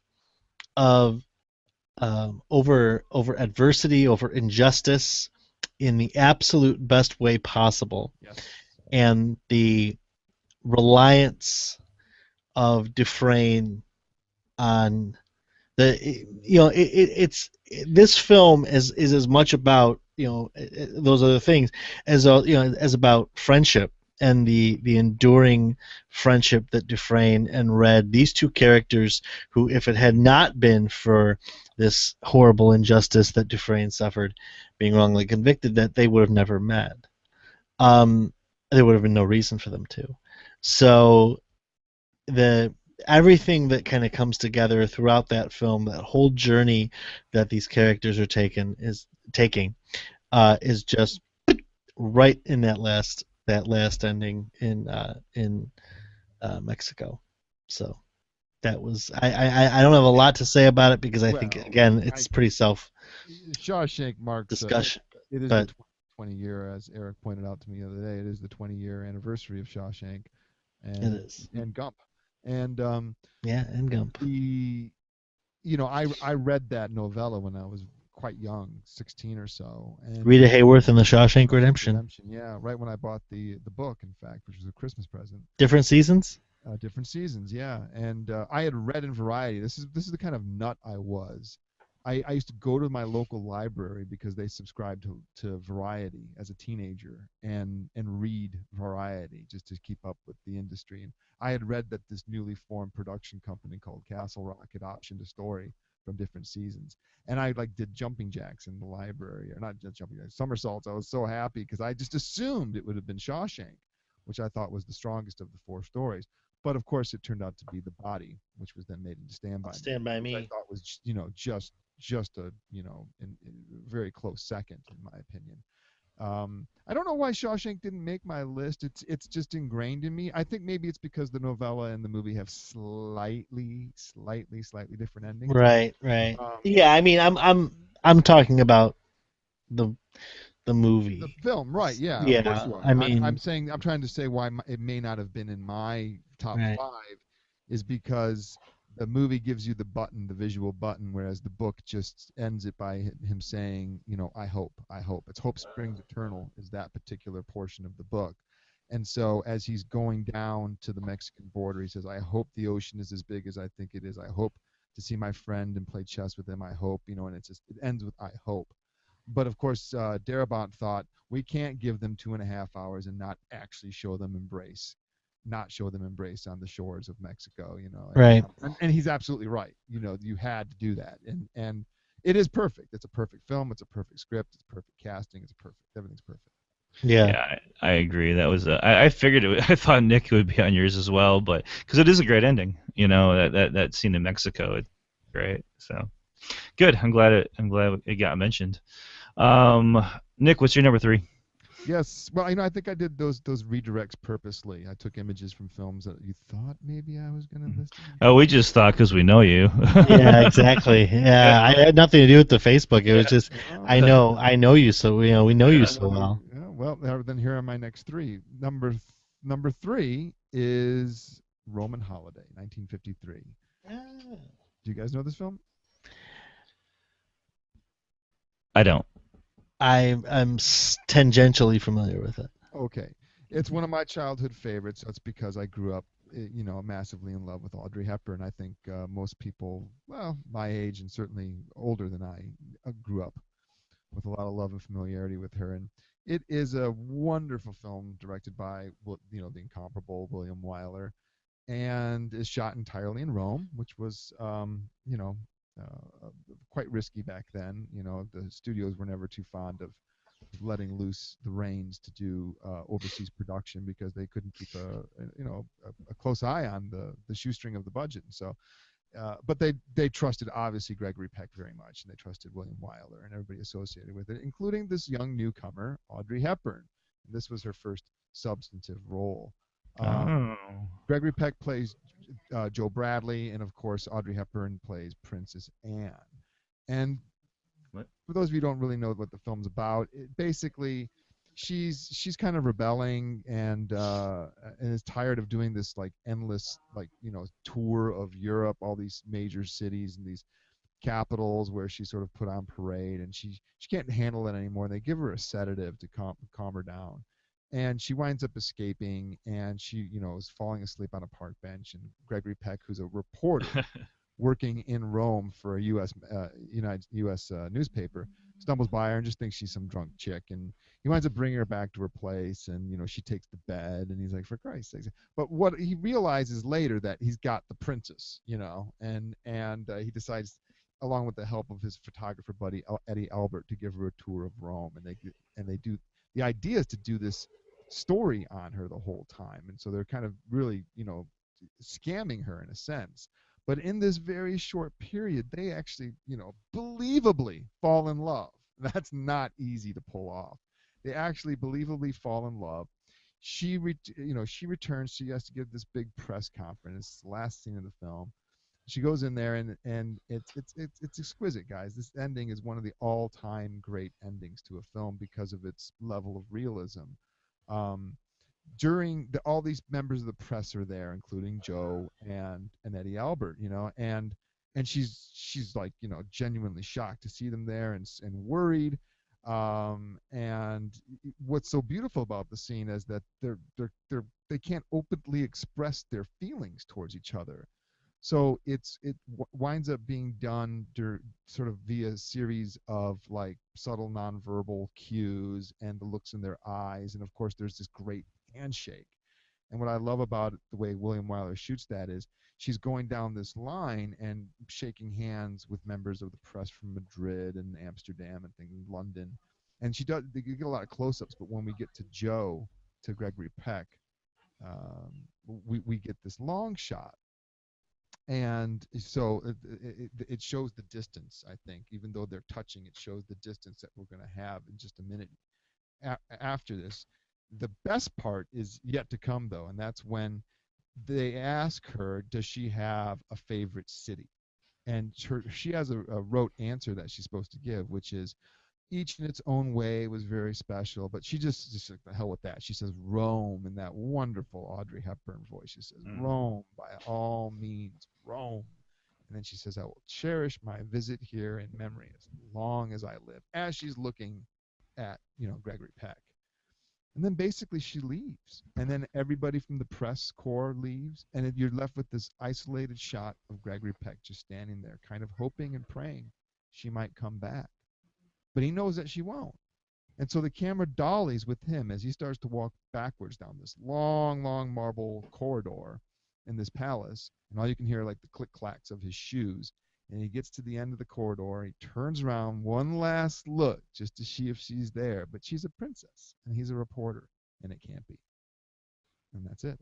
of over adversity, over injustice, in the absolute best way possible, Yes. and the reliance of Dufresne on it's this film is as much about those other things as as about friendship and the enduring friendship that Dufresne and Red, these two characters who, if it had not been for this horrible injustice that Dufresne suffered, being wrongly convicted, that they would have never met. There would have been no reason for them to. So everything that kind of comes together throughout that film, that whole journey that these characters are taking is just right in that last ending in Mexico. So that was I don't have a lot to say about it because I think Well, again it's pretty self Shawshank marks discussion. it is but- the 20 year, as Eric pointed out to me the other day. It is the 20-year anniversary of Shawshank, and It is. and Gump, and Yeah, and Gump. I read that novella when I was quite young, 16 or so, and Rita Hayworth and the Shawshank Redemption. Yeah, right when I bought the book, in fact, which was a Christmas present. Different seasons. Different seasons, yeah. And I had read in Variety. This is the kind of nut I was. I used to go to my local library because they subscribed to Variety as a teenager and read Variety just to keep up with the industry. And I had read that this newly formed production company called Castle Rock had optioned a story from different seasons. And I did jumping jacks in the library, or not just jumping jacks, somersaults. I was so happy because I just assumed it would have been Shawshank, which I thought was the strongest of the 4 stories. But of course, it turned out to be the body, which was then made into Stand by Stand Me, by which I Me. thought was just a in very close second in my opinion. I don't know why Shawshank didn't make my list. It's just ingrained in me. I think maybe it's because the novella and the movie have slightly different endings. Right, right. Um, Yeah, I mean, I'm talking about the the the movie. film, right? Yeah, of course Yeah, you are. I I'm mean, saying I'm trying to say why it may not have been in my top right, five is because the movie gives you the button, the visual button, whereas the book just ends it by him saying, I hope, I hope. It's hope springs eternal is that particular portion of the book. And so as he's going down to the Mexican border, he says, I hope the ocean is as big as I think it is. I hope to see my friend and play chess with him. I hope, and it ends with I hope. But of course, Darabont thought we can't give them 2.5 hours and not actually show them embrace, not show them embrace on the shores of Mexico, right. and he's absolutely right. You had to do that, and it is perfect. It's a perfect film. It's a perfect script. It's perfect casting. Everything's perfect. Yeah, Yeah, I agree. That was I figured I thought Nick would be on yours as well, but because it is a great ending, that scene in Mexico, it's great. So good. I'm glad it got mentioned. Nick, what's your number three? Yes. Well, I think I did those redirects purposely. I took images from films that you thought maybe I was going to list. Oh, we just thought because we know you. yeah, exactly. Yeah, I had nothing to do with the Facebook. It was just Well, I know you so we know you Yeah. so well. yeah, well, then here are my next three. Number three is Roman Holiday, 1953. Do you guys know this film? I don't. I'm tangentially familiar with it. Okay. It's one of my childhood favorites. That's because I grew up, massively in love with Audrey Hepburn. I think most people, well, my age and certainly older than I, grew up with a lot of love and familiarity with her. And it is a wonderful film directed by, the incomparable William Wyler, and is shot entirely in Rome, which was, quite risky back then. The studios were never too fond of letting loose the reins to do overseas production because they couldn't keep a close eye on the shoestring of the budget. And so, but they trusted obviously Gregory Peck very much, and they trusted William Wyler and everybody associated with it, including this young newcomer Audrey Hepburn. This was her first substantive role. Oh. Gregory Peck plays Joe Bradley, and of course Audrey Hepburn plays Princess Anne. And What? for those of you who don't really know what the film's about, basically she's kind of rebelling and is tired of doing this like endless tour of Europe, all these major cities and these capitals where she's sort of put on parade, and she can't handle it anymore. They give her a sedative to calm her down, and she winds up escaping, and she is falling asleep on a park bench, and Gregory Peck, who's a reporter working in Rome for a U.S. Newspaper, stumbles by her and just thinks she's some drunk chick, and he winds up bringing her back to her place, and she takes the bed, and he's like, for Christ's sake. But what he realizes later that he's got the princess, and he decides, along with the help of his photographer buddy Eddie Albert, to give her a tour of Rome, and they do. The idea is to do this story on her the whole time, and so they're kind of really scamming her in a sense. But in this very short period, they actually, believably fall in love. That's not easy to pull off. They actually believably fall in love. She returns. She has to give this big press conference. It's the last scene of the film. She goes in there, and it's exquisite, guys. This ending is one of the all-time great endings to a film because of its level of realism. Um, During all these members of the press are there, including Joe and Eddie Albert, and she's like, genuinely shocked to see them there, and worried. And what's so beautiful about the scene is that they can't openly express their feelings towards each other. So winds up being done sort of via a series of like subtle nonverbal cues and the looks in their eyes, and of course there's this great handshake. And what I love about the way William Wyler shoots that is she's going down this line and shaking hands with members of the press from Madrid and Amsterdam and things, London, and they get a lot of close-ups. But when we get to Joe, to Gregory Peck, um, we get this long shot, and so it shows the distance. I think even though they're touching, it shows the distance that we're going to have in just a minute after this. The best part is yet to come, though, and that's when they ask her, does she have a favorite city? And she has a rote answer that she's supposed to give, which is each in its own way was very special. But she just like the hell with that. She says Rome in that wonderful Audrey Hepburn voice. She says Mm. Rome by all means, Rome. And then she says, I will cherish my visit here in memory as long as I live, as she's looking at, Gregory Peck. And then basically she leaves. And then everybody from the press corps leaves. And you're left with this isolated shot of Gregory Peck just standing there, kind of hoping and praying she might come back. But he knows that she won't. And so the camera dollies with him as he starts to walk backwards down this long, long marble corridor in this palace. And all you can hear are like the click clacks of his shoes. And he gets to the end of the corridor. He turns around, one last look just to see if she's there. But she's a princess, and he's a reporter, and it can't be. And that's it.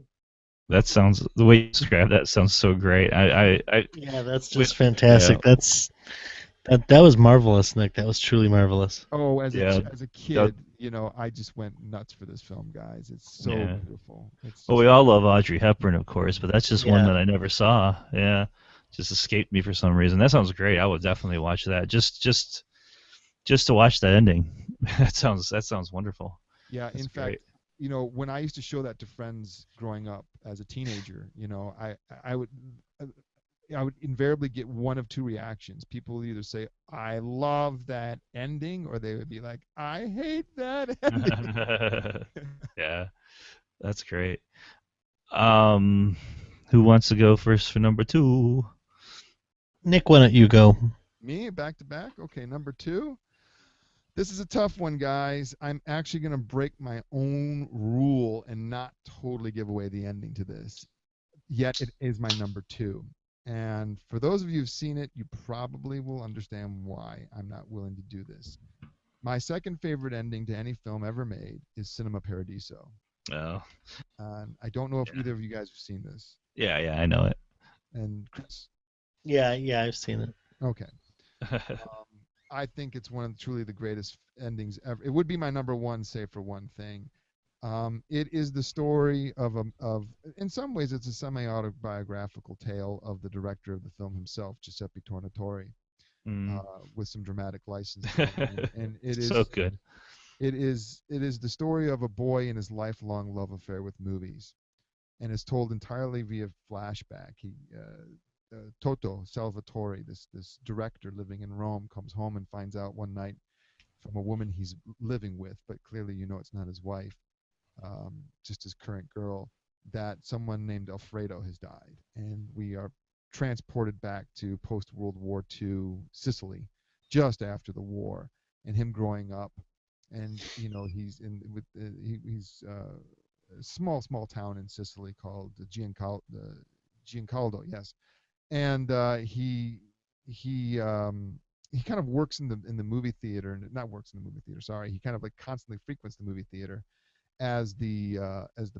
That sounds the way you describe that sounds so great. Yeah, that's just fantastic. That was marvelous, Nick. That was truly marvelous. Oh, Yeah. as a kid, I just went nuts for this film, guys. It's so Yeah. beautiful. It's Well, we all love Audrey Hepburn, of course, but that's just one Yeah. that I never saw. Yeah, just escaped me for some reason. That sounds great. I would definitely watch that. Just to watch that ending. That sounds wonderful. Yeah, That's in great. fact, when I used to show that to friends growing up as a teenager, I would uh, I would invariably get one of two reactions. People would either say, "I love that ending," or they would be like, "I hate that ending." Yeah, that's great. Um, who wants to go first for number two? Nick, why don't you go? Me, back to back. Okay, number two. This is a tough one, guys. I'm actually going to break my own rule and not totally give away the ending to this. Yet it is my number two. And for those of you who've seen it, you probably will understand why I'm not willing to do this. My second favorite ending to any film ever made is Cinema Paradiso. Oh, I don't know if yeah, either of you guys have seen this. yeah, I know And Chris? Yeah, I've seen it. Okay. it. I think it's one of truly the greatest endings ever. It would be my number one, save for one thing. It is the story in some ways, it's a semi-autobiographical tale of the director of the film himself, Giuseppe Tornatore, Mm. with some dramatic license thrown in. And So good. it is the story of a boy and his lifelong love affair with movies, and it's told entirely via flashback. Toto Salvatore, this director living in Rome, comes home and finds out one night from a woman he's living with, but clearly it's not his wife, just his current girl, that someone named Alfredo has died. And we are transported back to post World War II Sicily, just after the war, and him growing up. And he's in with he's a small town in Sicily called Giancaldo, yes. And he kind of works in the movie theater, and not works in the movie theater. Sorry, he kind of like constantly frequents the movie theater as the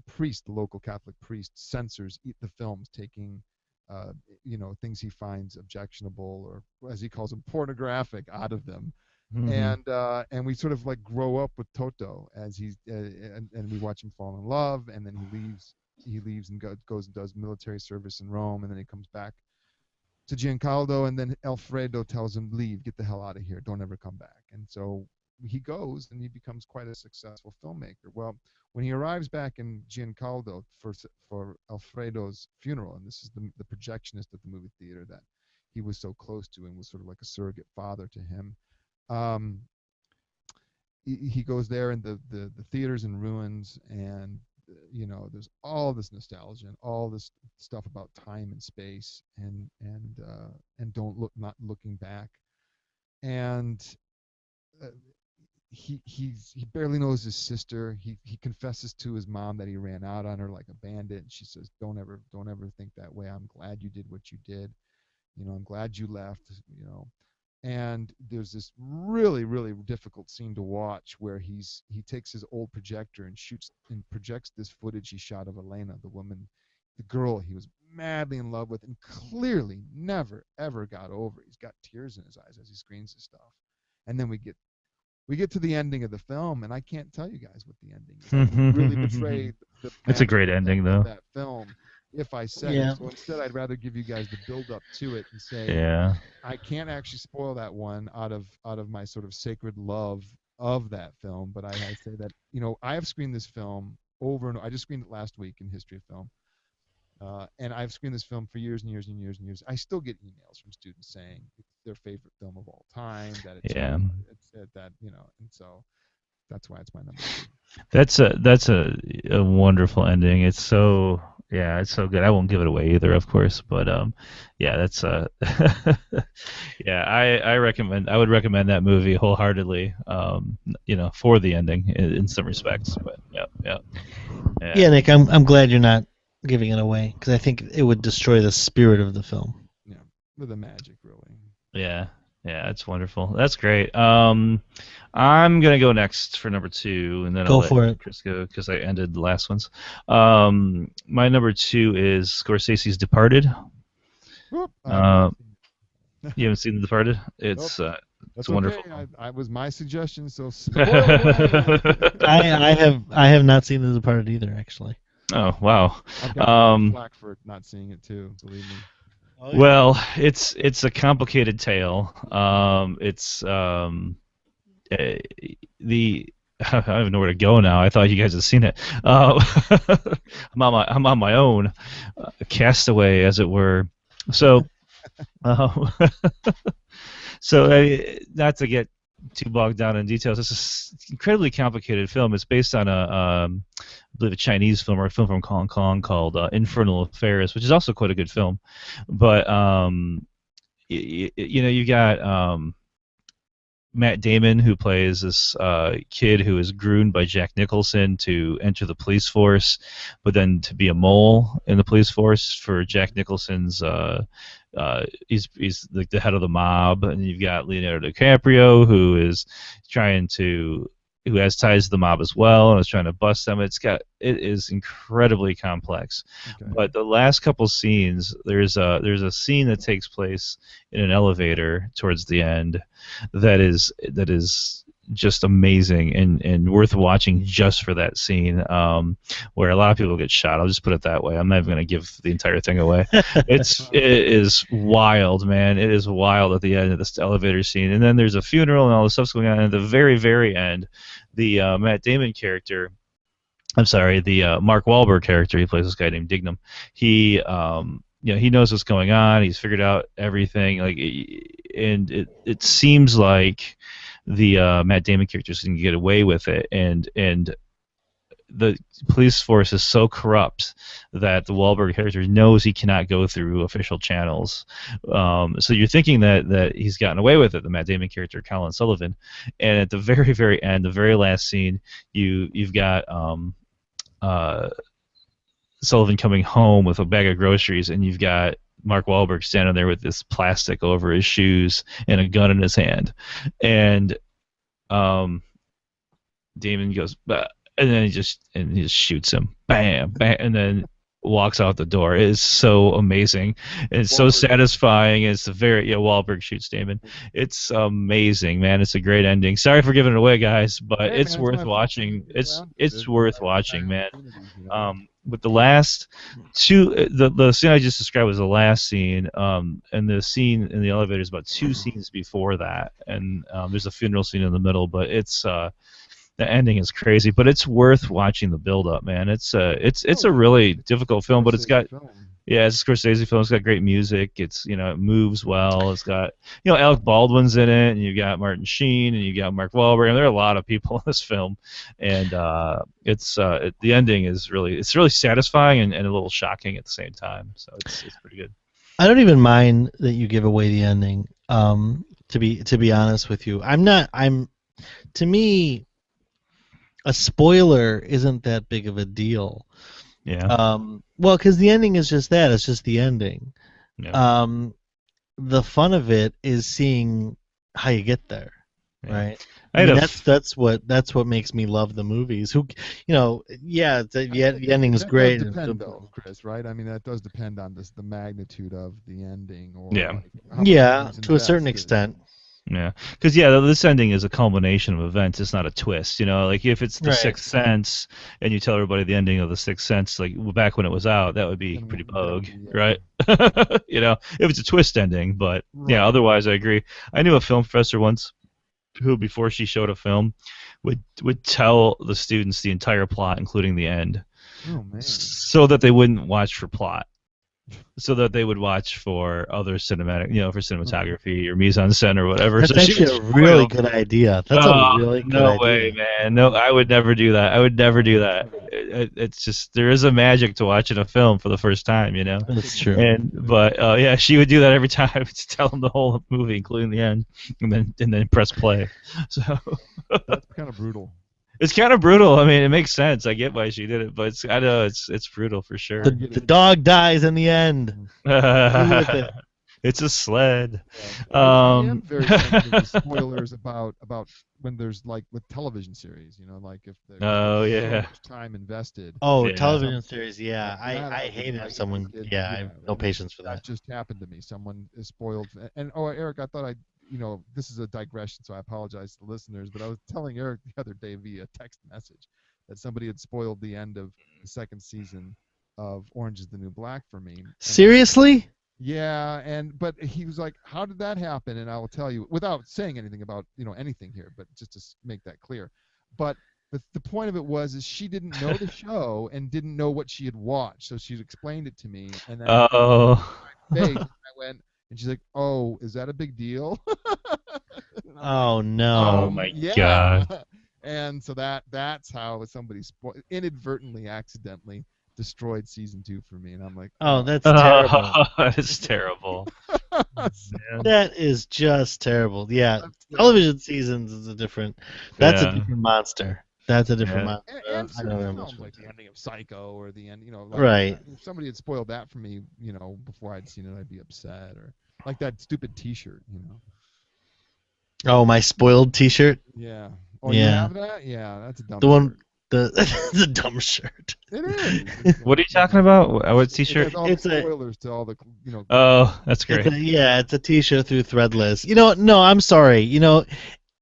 priest, the local Catholic priest, censors the films, taking things he finds objectionable, or as he calls them, pornographic, out of them. Mhm. And we sort of like grow up with Toto as and we watch him fall in love, and then he leaves and goes and does military service in Rome, and then he comes back to Giancaldo, and then Alfredo tells him, leave, get the hell out of here, don't ever come back. And so he goes, and he becomes quite a successful filmmaker. Well, when he arrives back in Giancaldo for Alfredo's funeral, and this is the projectionist at the movie theater that he was so close to and was sort of like a surrogate father to him, um, he goes there, and the theater's in ruins, and there's all this nostalgia and all this stuff about time and space, and not looking back. And uh, he barely knows his sister. He confesses to his mom that he ran out on her like a bandit, and she says, don't ever think that way. I'm glad you did what you did. I'm glad you left. And there's this really, really difficult scene to watch where he takes his old projector and shoots and projects this footage he shot of Elena, the woman, the girl he was madly in love with and clearly never ever got over. He's got tears in his eyes as he screens this stuff. And then we get to the ending of the film, and I can't tell you guys what the ending is. I would really betray the It's a great magic ending, of though. that film if I said Yeah. it. So instead, I'd rather give you guys the build up to it and say, Yeah. I can't actually spoil that one out of my sort of sacred love of that film, but I say that, you know, I have screened this film over and I just screened it last week in History of Film. And I've screened this film for years and years and years and years. I still get emails from students saying it's their favorite film of all time, that it's, Yeah. it's that, you know, and so that's why it's my number 2. That's a wonderful ending. It's so it's so good. I won't give it away either, of course, but yeah, that's yeah, I would recommend that movie wholeheartedly. You know, for the ending in some respects, but yeah. Yeah, Nick, I'm glad you're not giving it away because I think it would destroy the spirit of the film. Yeah, with the magic, really. Yeah, it's wonderful. That's great. I'm gonna go next for number 2, and then Go I'll for let it. Chris go because I ended the last ones. My number 2 is Scorsese's Departed. Whoop, You haven't seen The Departed? It's That's it's wonderful. okay. I was my suggestion, so spoil away. I have not seen The Departed either, actually. Oh wow. I've got flack for not seeing it too. Believe me. Well, it's a complicated tale. It's the I don't even know where to go now. I thought you guys had seen it. I'm on my own, castaway, as it were. So, not to get too bogged down in details, this is an incredibly complicated film. It's based on I believe a Chinese film or a film from Hong Kong called Infernal Affairs, which is also quite a good film. But you know, you got Matt Damon, who plays this kid who is groomed by Jack Nicholson to enter the police force, but then to be a mole in the police force for Jack Nicholson's. He's like the head of the mob, and you've got Leonardo DiCaprio, who has ties to the mob as well, and is trying to bust them. It is incredibly complex. Okay. But the last couple scenes, there's a scene that takes place in an elevator towards the end that is just amazing and worth watching just for that scene, where a lot of people get shot. I'll just put it that way. I'm not even going to give the entire thing away. It is wild, man. It is wild at the end of this elevator scene. And then there's a funeral and all this stuff's going on. And at the very, very end, the Matt Damon character, I'm sorry, the Mark Wahlberg character, he plays this guy named Dignam. He he knows what's going on. He's figured out everything. And it seems like the Matt Damon character can get away with it, and the police force is so corrupt that the Wahlberg character knows he cannot go through official channels. So you're thinking that he's gotten away with it, the Matt Damon character, Colin Sullivan, and at the very, very end, the very last scene, you've got Sullivan coming home with a bag of groceries, and you've got Mark Wahlberg standing there with this plastic over his shoes and a gun in his hand, and Damon goes, bah, and then he just shoots him, bam, bam, and then walks out the door. It is so amazing. It's so satisfying. It's a Wahlberg shoots Damon. It's amazing, man. It's a great ending. Sorry for giving it away, guys, but it's worth watching. It's worth watching, man. With the last two, the scene I just described was the last scene, and the scene in the elevator is about 2 scenes before that, and there's a funeral scene in the middle, but it's the ending is crazy, but it's worth watching the build up, man. It's a really difficult film, but it's got it's a Scorsese film. It's got great music. It's it moves well. It's got Alec Baldwin's in it, and you got Martin Sheen, and you got Mark Wahlberg. And there are a lot of people in this film, and the ending is really satisfying and a little shocking at the same time. So it's pretty good. I don't even mind that you give away the ending. To be honest with you, to me, a spoiler isn't that big of a deal. Yeah. Well, because the ending is just that. It's just the ending. Yeah. The fun of it is seeing how you get there, Yeah. right? I I had mean, a that's what makes me love the movies. Yeah, the ending's That does great. depend, though, Chris, right? I mean, that does depend on the magnitude of the ending, or yeah. like how much Yeah, time's to a certain invested. extent. Yeah, because this ending is a culmination of events. It's not a twist. Like if it's The Right. Sixth Sense and you tell everybody the ending of The Sixth Sense, like back when it was out, that would be Then pretty that bogue, would be, right? If it's a twist ending. But yeah, right. otherwise I agree. I knew a film professor once who, before she showed a film, would tell the students the entire plot, including the end, Oh man. so that they wouldn't watch for plot. So that they would watch for other cinematic, for cinematography or mise en scène or whatever. That's So she actually would a really spoil. good idea. That's a Oh, really good no idea. way, man. No, I would never do that. I would never do that. It's just there is a magic to watching a film for the first time. That's true. But yeah, she would do that every time to tell them the whole movie, including the end, and then press play. So That's kind of brutal. it's kind of brutal. I mean, it makes sense. I get why she did it, but I know it's brutal for sure. The dog dies in the end. with it. It's a sled. I am very sensitive to spoilers about when there's like with television series, like if there's Oh, so yeah. much time invested. Oh, Yeah. television series. Yeah, That I would hate like if someone. it- Yeah, I have no patience for That that. just happened to me. Someone is spoiled, and Eric, I thought this is a digression, so I apologize to the listeners, but I was telling Eric the other day via text message that somebody had spoiled the end of the second season of Orange is the New Black for me. And Seriously? yeah, but he was like, "How did that happen?" And I will tell you without saying anything about anything here, but just to make that clear. But the point of it is she didn't know the show and didn't know what she had watched, so she explained it to me, and then Oh. my face, and I went, and she's like, "Oh, is that a big deal?" And I'm Oh like, no. Oh, my yeah. God. And so that's how somebody inadvertently, accidentally destroyed season 2 for me, and I'm like, Oh, that's terrible. It's terrible. Man. That is just terrible. Yeah, That's television seasons is a different. That's a Yeah. different monster. That's a different Yeah. monster. And I certain don't have films much like the ending of Psycho or the end, like Right. if somebody had spoiled that for me, before I'd seen it, I'd be upset. Or like that stupid T-shirt. Oh, my spoiled T-shirt. Yeah. Oh, you Yeah. have that? Yeah, that's a dumb The one, shirt. the dumb shirt. It is. What are you talking about? What It T-shirt? has all It's the a- spoilers to all the, Oh, that's great. It's a T-shirt through Threadless. No, I'm sorry.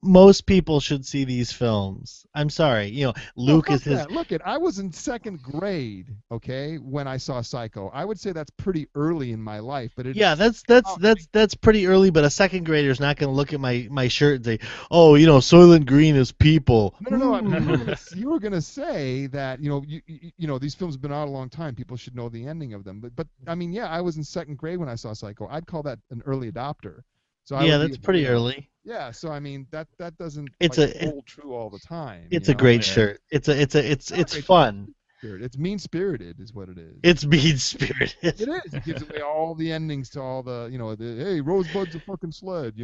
Most people should see these films. I'm sorry. Luke is his. Look it. I was in second grade, okay, when I saw Psycho. I would say that's pretty early in my life, but Yeah, that's pretty early. But a second grader's not going to look at my shirt and say, "Oh, Soylent Green is people." No. You were gonna say that these films have been out a long time. People should know the ending of them. But I mean, yeah, I was in second grade when I saw Psycho. I'd call that an early adopter. So Yeah, that's pretty early. Yeah, so I mean that doesn't It's hold true all the time. It's a great Yeah. shirt. It's fun. It's mean spirited, is what it is. It's mean spirited. It is. It gives away all the endings to all the hey, Rosebud's a fucking sled,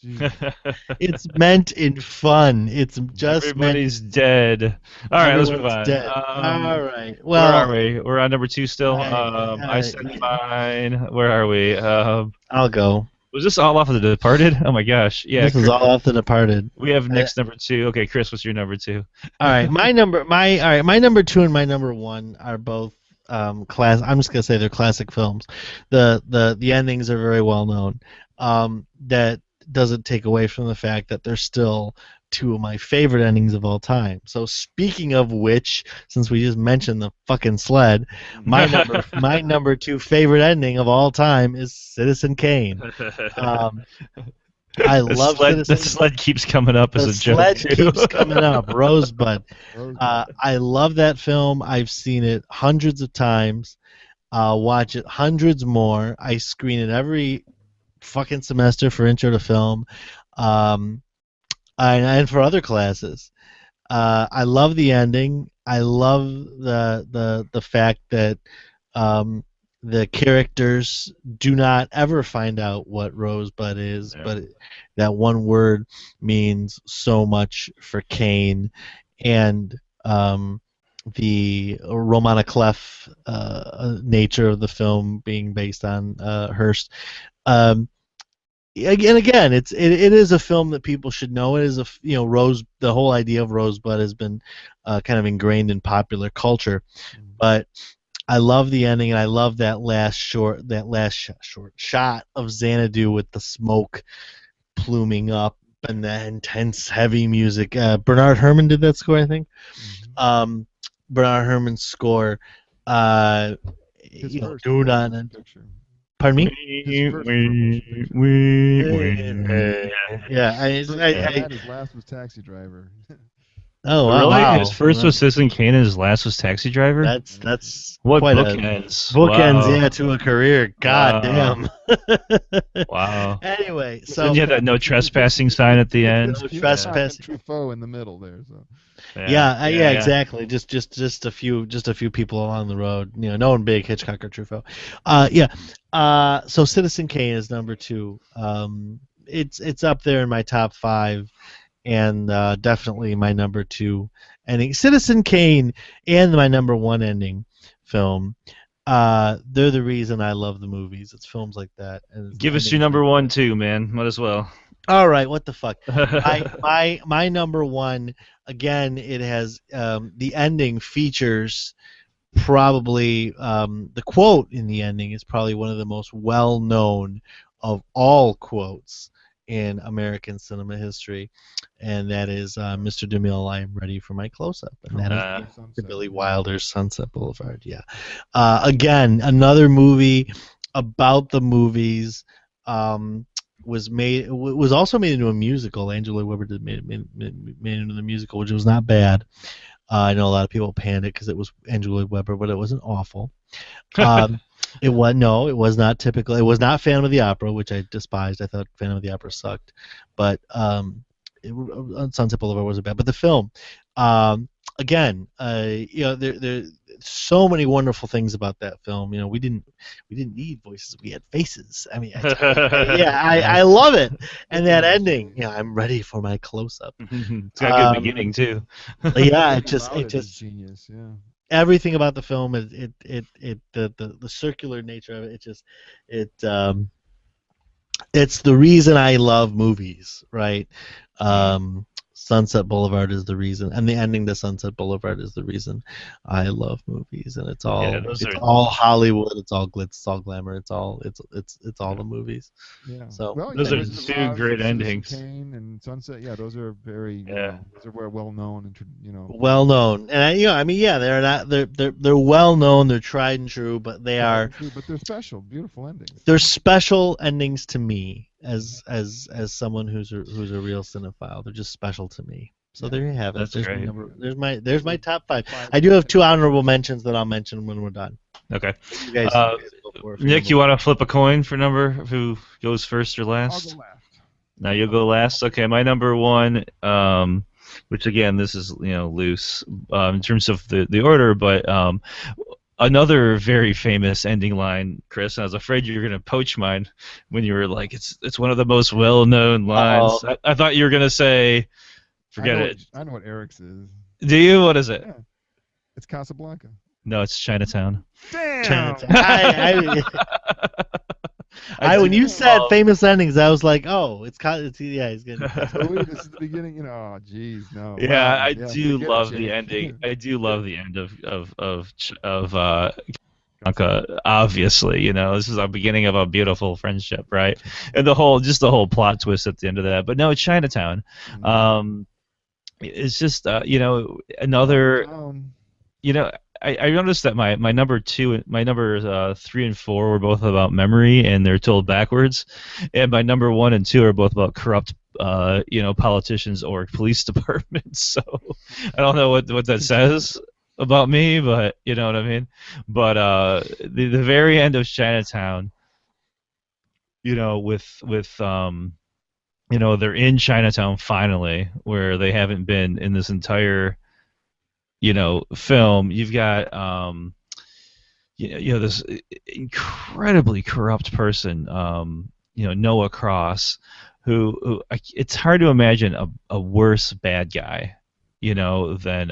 Jeez. It's meant in fun. It's just Everybody's dead. All right, let's move on. Everyone's dead. All right. Where are Well, we? We're on number 2 still. I said mine. Where are we? I'll go. Was this all off of The Departed? Oh my gosh. Yeah. This is all off The Departed. We have Nick's number 2. Okay, Chris, what's your number 2? All right, my number 2 and my number 1 are both class. I'm just gonna say they're classic films. The endings are very well known. That doesn't take away from the fact that they're still two of my favorite endings of all time. So speaking of which, since we just mentioned the fucking sled, my number 2 favorite ending of all time is Citizen Kane. I love Citizen. The sled keeps coming up as a joke. The sled too. keeps coming up. Rosebud. I love that film. I've seen it hundreds of times. I'll watch it hundreds more. I screen it every fucking semester for intro to film, and for other classes. I love the ending. I love the fact that the characters do not ever find out what Rosebud is, but that one word means so much for Kane, and the Romana Clef nature of the film being based on Hearst. again, it is a film that people should know. It is Rose. The whole idea of Rosebud has been kind of ingrained in popular culture, but I love the ending, and I love that last short shot of Xanadu with the smoke pluming up and the intense heavy music. Bernard Herrmann did that score, I think. Bernard Herrmann's score. Do not. Pardon me? His first motion picture. Yeah, His last was Taxi Driver. Oh, wow. Really? Wow. His first was Citizen Kane, and his last was Taxi Driver. That's what quite bookends. Bookends, Wow. yeah, to a career. God Wow. damn. Wow. Anyway, so Then you had that no trespassing sign at the end. No trespassing. Truffaut in the middle there. So. Yeah, exactly. Just a few people along the road. No one big, Hitchcock or Truffaut. So Citizen Kane is number 2. It's up there in my top 5, and definitely my number 2 ending. Citizen Kane and my number 1 ending film. They're the reason I love the movies. It's films like that. Give us your number 1 too, man. Might as well. All right, what the fuck? my number 1, again, it has the ending features probably the quote in the ending is probably one of the most well-known of all quotes in American cinema history, and that is Mr. DeMille, I am ready for my close-up, and that is Billy Wilder's Sunset Boulevard. Yeah, again, another movie about the movies. Was also made into a musical. Andrew Lloyd Webber made into the musical, which was not bad. I know a lot of people panned it because it was Andrew Lloyd Webber, but it wasn't awful. It was not typical. It was not Phantom of the Opera, which I despised. I thought Phantom of the Opera sucked. But Sunset Boulevard wasn't bad. But the film, again, there's so many wonderful things about that film. We didn't need voices. We had faces. I mean, I love it. And that ending, I'm ready for my close-up. It's got a good beginning too. Yeah, it just genius. Yeah. Everything about the film, the circular nature of it, it's the reason I love movies, right? Sunset Boulevard is the reason, and the ending to Sunset Boulevard is the reason I love movies, and it's all Hollywood, it's all glitz, it's all glamour, it's all the movies. Yeah. So those are 2 great endings. Kane and Sunset, those are very those are well known and well known, and they're well known, they're tried and true, but they're special, beautiful endings. They're special endings to me as someone who's a real cinephile. They're just special to me. So there you have it. That's great. There's my top 5. I do have 2 honorable mentions that I'll mention when we're done. Okay. You guys go for Nick, you want to flip a coin for number who goes first or last? I'll go last. Now you'll go last. Okay, my number 1, which again this is loose in terms of the order, but another very famous ending line, Chris. And I was afraid you were gonna poach mine when you were like, it's one of the most well-known lines. I thought you were gonna say, forget it. I know what Eric's is. Do you? What is it? Yeah. It's Casablanca. No, it's Chinatown. Damn. When you said famous endings, I was like, oh, he's getting. This is the beginning. Oh, geez, no. Yeah, wow. I do love the ending. I do love the end of Casablanca. Obviously, this is the beginning of a beautiful friendship, right? And the whole plot twist at the end of that. But no, it's Chinatown. It's just another. I noticed that my number 2, my number 3 and 4 were both about memory, and they're told backwards, and my number 1 and 2 are both about corrupt, politicians or police departments. So I don't know what that says about me, but you know what I mean. But the very end of Chinatown, with they're in Chinatown finally, where they haven't been in this entire film. You've got this incredibly corrupt person, Noah Cross, who it's hard to imagine a worse bad guy, than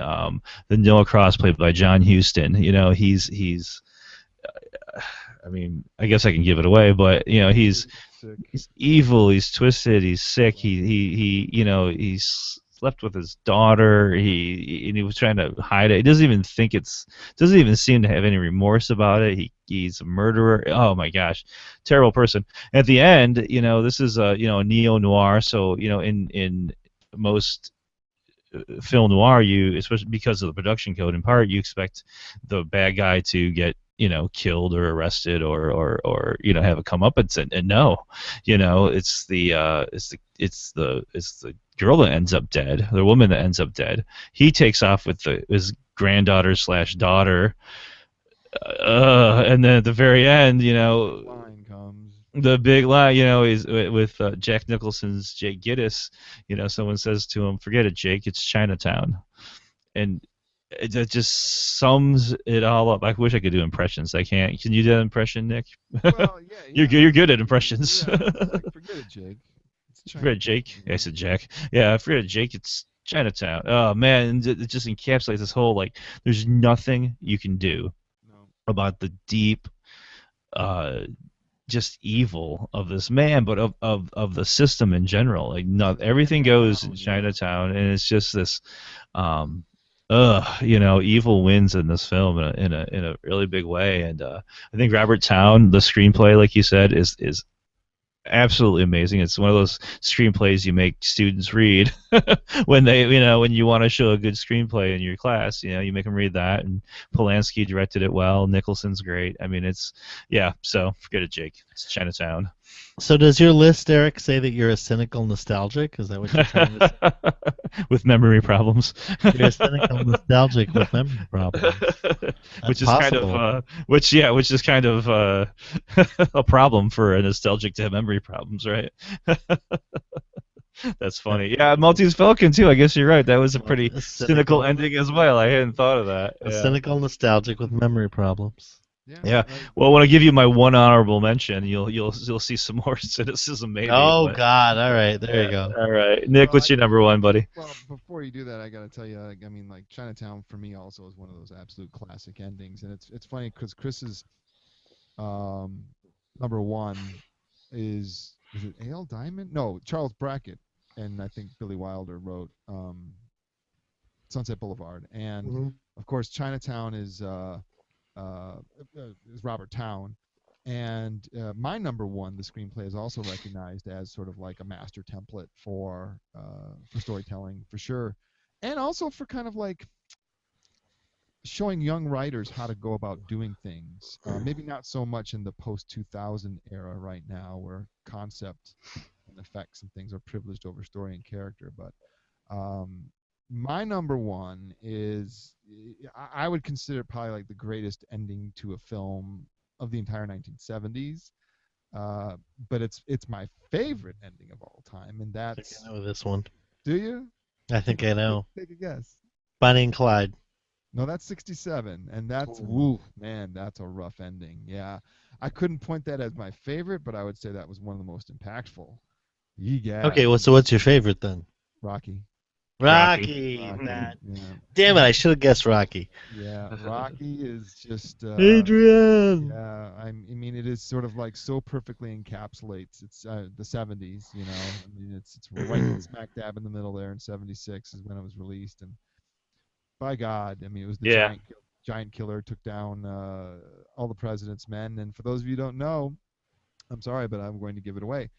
Noah Cross, played by John Huston. He's I mean, I guess I can give it away, but he's sick. He's evil. He's twisted. He's sick. He's slept with his daughter. And he was trying to hide it. He doesn't even seem to have any remorse about it. He's a murderer. Oh my gosh, terrible person. At the end, this is a neo noir. So in most film noir, you, especially because of the production code, in part you expect the bad guy to get killed or arrested or have a comeuppance, and no, it's the girl that ends up dead, the woman that ends up dead. He takes off with his granddaughter slash daughter, and then at the very end, Line comes. the big line, is with Jack Nicholson's Jake Gittes. Someone says to him, "Forget it, Jake. It's Chinatown," and that just sums it all up. I wish I could do impressions. I can't. Can you do that impression, Nick? Well, yeah. You're good at impressions. Yeah, it's like, forget it, Jake. It's Forget it, Jake. Yeah, I said Jack. Yeah, forget it, Jake. It's Chinatown. Oh man, and it just encapsulates this whole, like, there's nothing you can do No. about the deep, just evil of this man, but of the system in general. Like, not everything goes in Chinatown, and it's just this, evil wins in this film in a really big way. And I think Robert Towne, the screenplay, like you said, is absolutely amazing. It's one of those screenplays you make students read when when you want to show a good screenplay in your class. You make them read that. And Polanski directed it well. Nicholson's great. I mean, so forget it, Jake. It's Chinatown. So does your list, Eric, say that you're a cynical nostalgic? Is that what you're trying to say? With memory problems. You're a cynical nostalgic with memory problems. Which is kind of a problem for a nostalgic to have memory problems, right? That's funny. Yeah, Maltese Falcon too. I guess you're right. That was a pretty cynical ending as well. I hadn't thought of that. A cynical nostalgic with memory problems. Yeah. Well, when I give you my one honorable mention, you'll see some more cynicism maybe. Oh God! All right, there you go. All right, Nick, what's your number one, buddy? Well, before you do that, I gotta tell you, I mean, like, Chinatown for me also is one of those absolute classic endings, and it's funny because Chris's number one is it A.L. Diamond? No, Charles Brackett, and I think Billy Wilder wrote Sunset Boulevard, and of course Chinatown is Robert Towne, and my number one, the screenplay, is also recognized as sort of like a master template for storytelling, for sure, and also for kind of like showing young writers how to go about doing things. Maybe not so much in the post-2000 era right now, where concept and effects and things are privileged over story and character, but my number one is, I would consider it probably like the greatest ending to a film of the entire 1970s, but it's my favorite ending of all time, and that's... I think I know this one. Do you? I think I know. Take a guess. Bonnie and Clyde. No, that's 67, and that's, woo, man, that's a rough ending. Yeah, I couldn't point that as my favorite, but I would say that was one of the most impactful. Okay, well, so what's your favorite then? Rocky. Rocky. Yeah. Damn it! I should have guessed Rocky. Yeah, Rocky is just. Adrian. Yeah, I mean, it is sort of like so perfectly encapsulates. It's the 70s, you know. I mean, it's right smack dab in the middle there in '76 is when it was released, and by God, I mean, it was the giant killer, took down all the president's men, and for those of you who don't know, I'm sorry, but I'm going to give it away.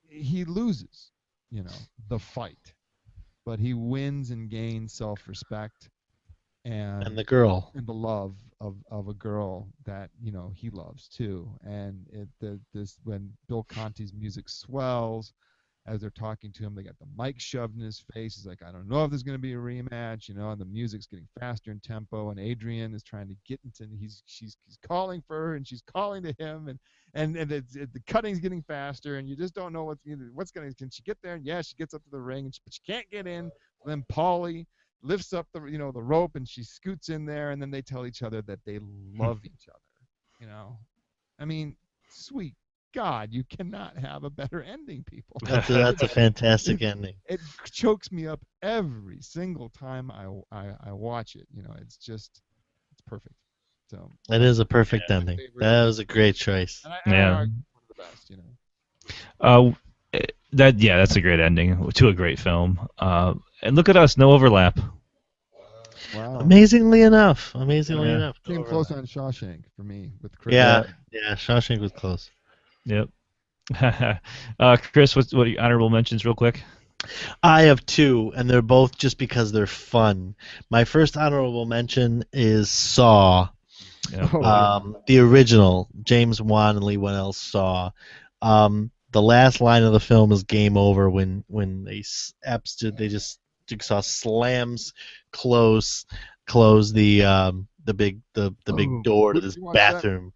He loses, the fight, but he wins and gains self-respect and the girl and the love of a girl that he loves too. And when Bill Conti's music swells as they're talking to him, they got the mic shoved in his face. He's like, I don't know if there's going to be a rematch, and the music's getting faster in tempo, and Adrian is trying to get into, she's calling for her, and she's calling to him, and the cutting's getting faster, and you just don't know can she get there? And yeah, she gets up to the ring, but she can't get in. Then Paulie lifts up the rope, and she scoots in there, and then they tell each other that they love each other. I mean, sweet God, you cannot have a better ending, people. That's a fantastic ending. It chokes me up every single time I watch it. It's perfect. So it is a perfect ending. That was a great choice. And one of the best. Uh, that's a great ending to a great film. And look at us, no overlap. Wow. Amazingly enough. Amazingly Yeah. enough. Came close on Shawshank for me with Chris. Yeah. Yeah. Shawshank was close. Yep. Chris, what are your honorable mentions, real quick? I have two, and they're both just because they're fun. My first honorable mention is Saw. Yeah, Oh, boy. yeah. The original James Wan and Lee Whannell Saw. The last line of the film is "Game over" when they just Jigsaw slams close the big Oh, door to where did this you watch that? bathroom.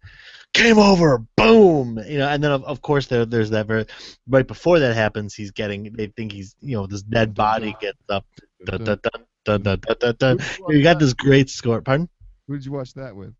Game over, boom. And then of course there's that right before that happens. They think he's this dead body gets up. Dun, dun, dun, dun, dun, dun, dun, dun. Who did you watch You got that? this great score. Pardon? Who did you watch that with?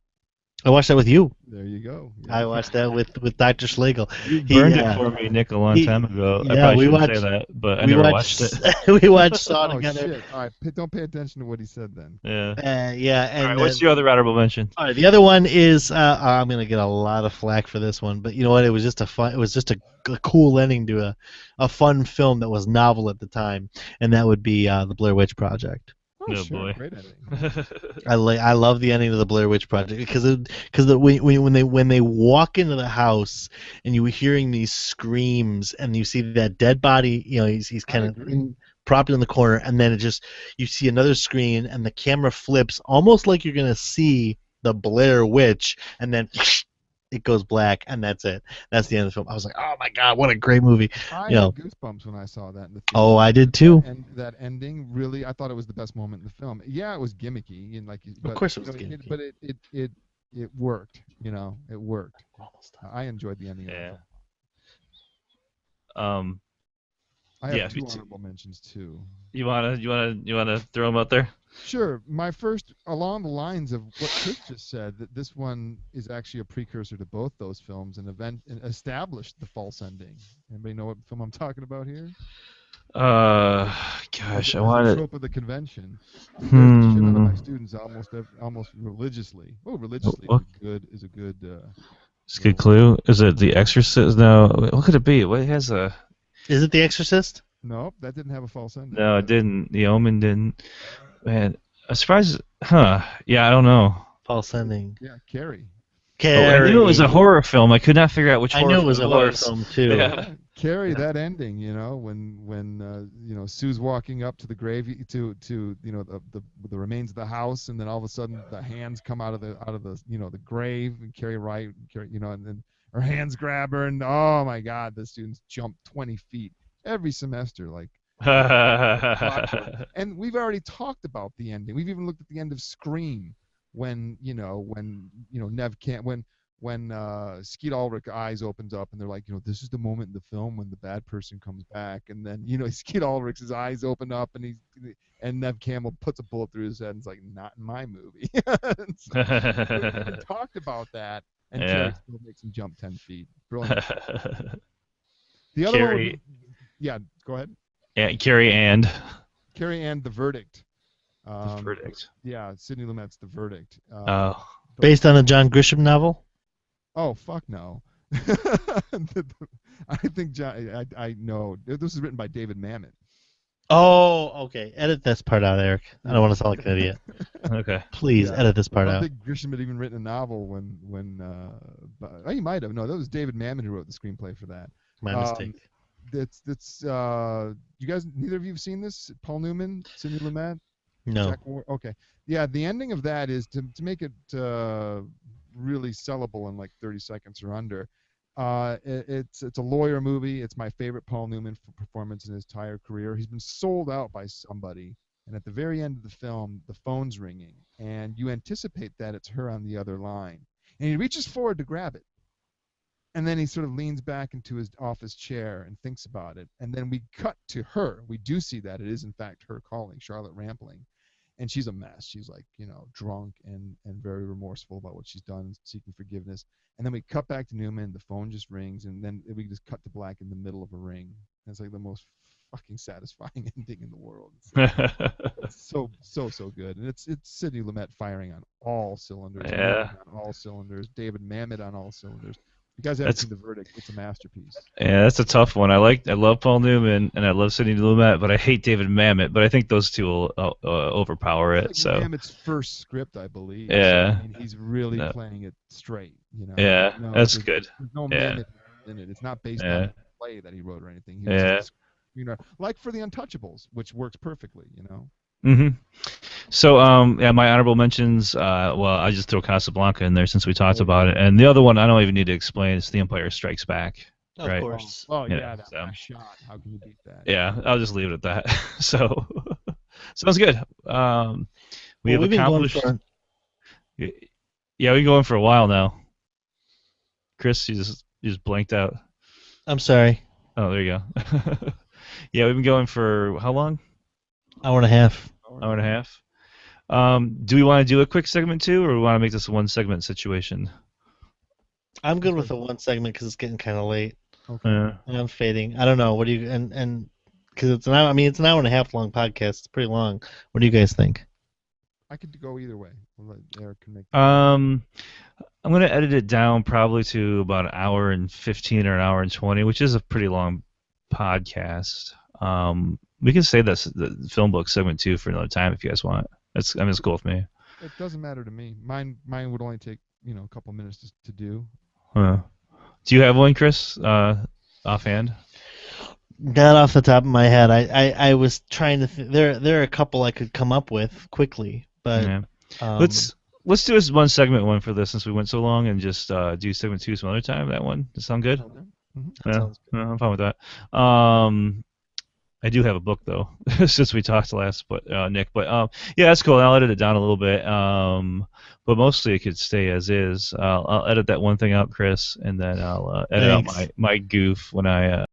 I watched that with you. There you go. I Yeah. watched that with Dr. Schlegel. You He, burned it for me, Nick, a long time ago. I yeah, probably we shouldn't say watched that, but I we never watched watched it. we watched Saw Oh together. shit! All right, don't pay attention to what he said then. Yeah. Yeah, All and right, what's your other honorable mention? all right, the other one is I'm gonna get a lot of flack for this one, but you know what? It was just a cool ending to a fun film that was novel at the time, and that would be the Blair Witch Project. Oh, Oh, sure, boy. great ending. I love the ending of the Blair Witch Project because when they walk into the house and you were hearing these screams and you see that dead body, he's I kind of agree. propped in the corner, and then you see another screen and the camera flips almost like you're gonna see the Blair Witch, and then it goes black, and that's it. That's the end of the film. I was like, oh my god, what a great movie! I You know. had goosebumps when I saw that in the theater. Oh, I did too. And that ending, really, I thought it was the best moment in the film. Yeah, it was gimmicky, and but, course it was you know, gimmicky. but it worked. It worked. I enjoyed the ending of the Yeah. film. I have Yeah, two me too. honorable mentions too. You wanna throw them out there? Sure. My first, along the lines of what Chris just said, that this one is actually a precursor to both those films and established the false ending. Anybody know what film I'm talking about here? Gosh, As I a wanted. trope of the convention. I shit on my students almost religiously. Oh, religiously What? is a good. It's a good clue. Is it The Exorcist? No. What could it be? What has a? Is it The Exorcist? Nope, that didn't have a false ending. No, it didn't. The Omen didn't. Man, I'm surprised. Huh? Yeah, I don't know. False ending. Yeah, Carrie. Oh, I knew it was a horror film. I could not figure out which I horror knew it was a film horror film too. Yeah. Carrie, Yeah. that ending, when Sue's walking up to the grave to the remains of the house, and then all of a sudden the hands come out of the the grave, and and then her hands grab her, and oh my God, the students jump 20 feet every semester, like. And we've already talked about the ending. We've even looked at the end of Scream when Nev can't when Skeet Ulrich eyes opens up and they're like, this is the moment in the film when the bad person comes back, and then Skeet Ulrich's eyes open up and Nev Campbell puts a bullet through his head and it's like, not in my movie. So, we talked about that, and Carrie still makes him jump 10 feet. Brilliant. The other one would be, yeah, go ahead. Yeah, Carrie and The Verdict. The Verdict. Yeah, Sidney Lumet's The Verdict. Oh. Based on a John Grisham novel? Oh, fuck no. I think I know. This is written by David Mamet. Oh, okay. Edit this part out, Eric. I don't want to sound like an idiot. Okay. Please edit this part I out. don't think Grisham had even written a novel he might have. No, that was David Mamet who wrote the screenplay for that. My mistake. That's you guys, neither of you have seen this? Paul Newman, Sidney Lumet? No. Jack Ward? Okay. Yeah, the ending of that is to make it really sellable in like 30 seconds or under. It's a lawyer movie. It's my favorite Paul Newman performance in his entire career. He's been sold out by somebody, and at the very end of the film, the phone's ringing, and you anticipate that it's her on the other line, and he reaches forward to grab it, and then he sort of leans back into his office chair and thinks about it, and then we cut to her. We do see that it is in fact her calling, Charlotte Rampling. And she's a mess. She's like, drunk and very remorseful about what she's done, seeking forgiveness. And then we cut back to Newman. The phone just rings, and then we just cut to black in the middle of a ring. And it's like the most fucking satisfying ending in the world. It's so good. And it's Sidney Lumet firing on all cylinders. Yeah. On all cylinders. David Mamet on all cylinders. You guys haven't That's- seen The Verdict. It's a masterpiece. Yeah, that's a tough one. I love Paul Newman and I love Sidney Lumet, but I hate David Mamet. But I think those two will overpower it. It's So like Mamet's first script, I believe. Yeah. I mean, he's really No. playing it straight. yeah, No, that's there's- good. There's no Yeah. Mamet in it. It's not based Yeah. on a play that he wrote or anything. He was Yeah. just, like for The Untouchables, which works perfectly. So yeah, my honorable mentions. Well, I just throw Casablanca in there since we talked Oh, about it, and the other one I don't even need to explain. It's The Empire Strikes Back. Of Right. course. Oh Yeah, yeah, that so- last shot. How can you beat that? Yeah, I'll just leave it at that. So sounds good. We Well, have we've been going accomplished. for- Yeah, we've been going for a while now. Chris, you just blanked out. I'm sorry. Oh, there you go. Yeah, we've been going for how long? Hour and a half. Hour and a half. Do we want to do a quick segment too, or we want to make this a one segment situation? I'm good with the one segment because it's getting kind of late. Yeah. And I'm fading. I don't know. What do you and because it's an hour. I mean, it's an hour and a half long podcast. It's pretty long. What do you guys think? I could go either way. We'll let Eric can make. I'm gonna edit it down probably to about an hour and 15 or an hour and 20, which is a pretty long podcast. We can save the film book segment too for another time if you guys want. It's cool with me. It doesn't matter to me. Mine would only take a couple minutes to do. Do you have one, Chris? Offhand? Not off the top of my head. I was trying to. There are a couple I could come up with quickly, but Yeah. Let's do this one segment one for this since we went so long, and just do segment 2 some other time. That one. Does that sound good? That sounds good. I'm fine with that. I do have a book though, since we talked last, but Nick. But yeah, that's cool. I'll edit it down a little bit. But mostly it could stay as is. I'll edit that one thing out, Chris, and then I'll edit out Thanks. my goof when I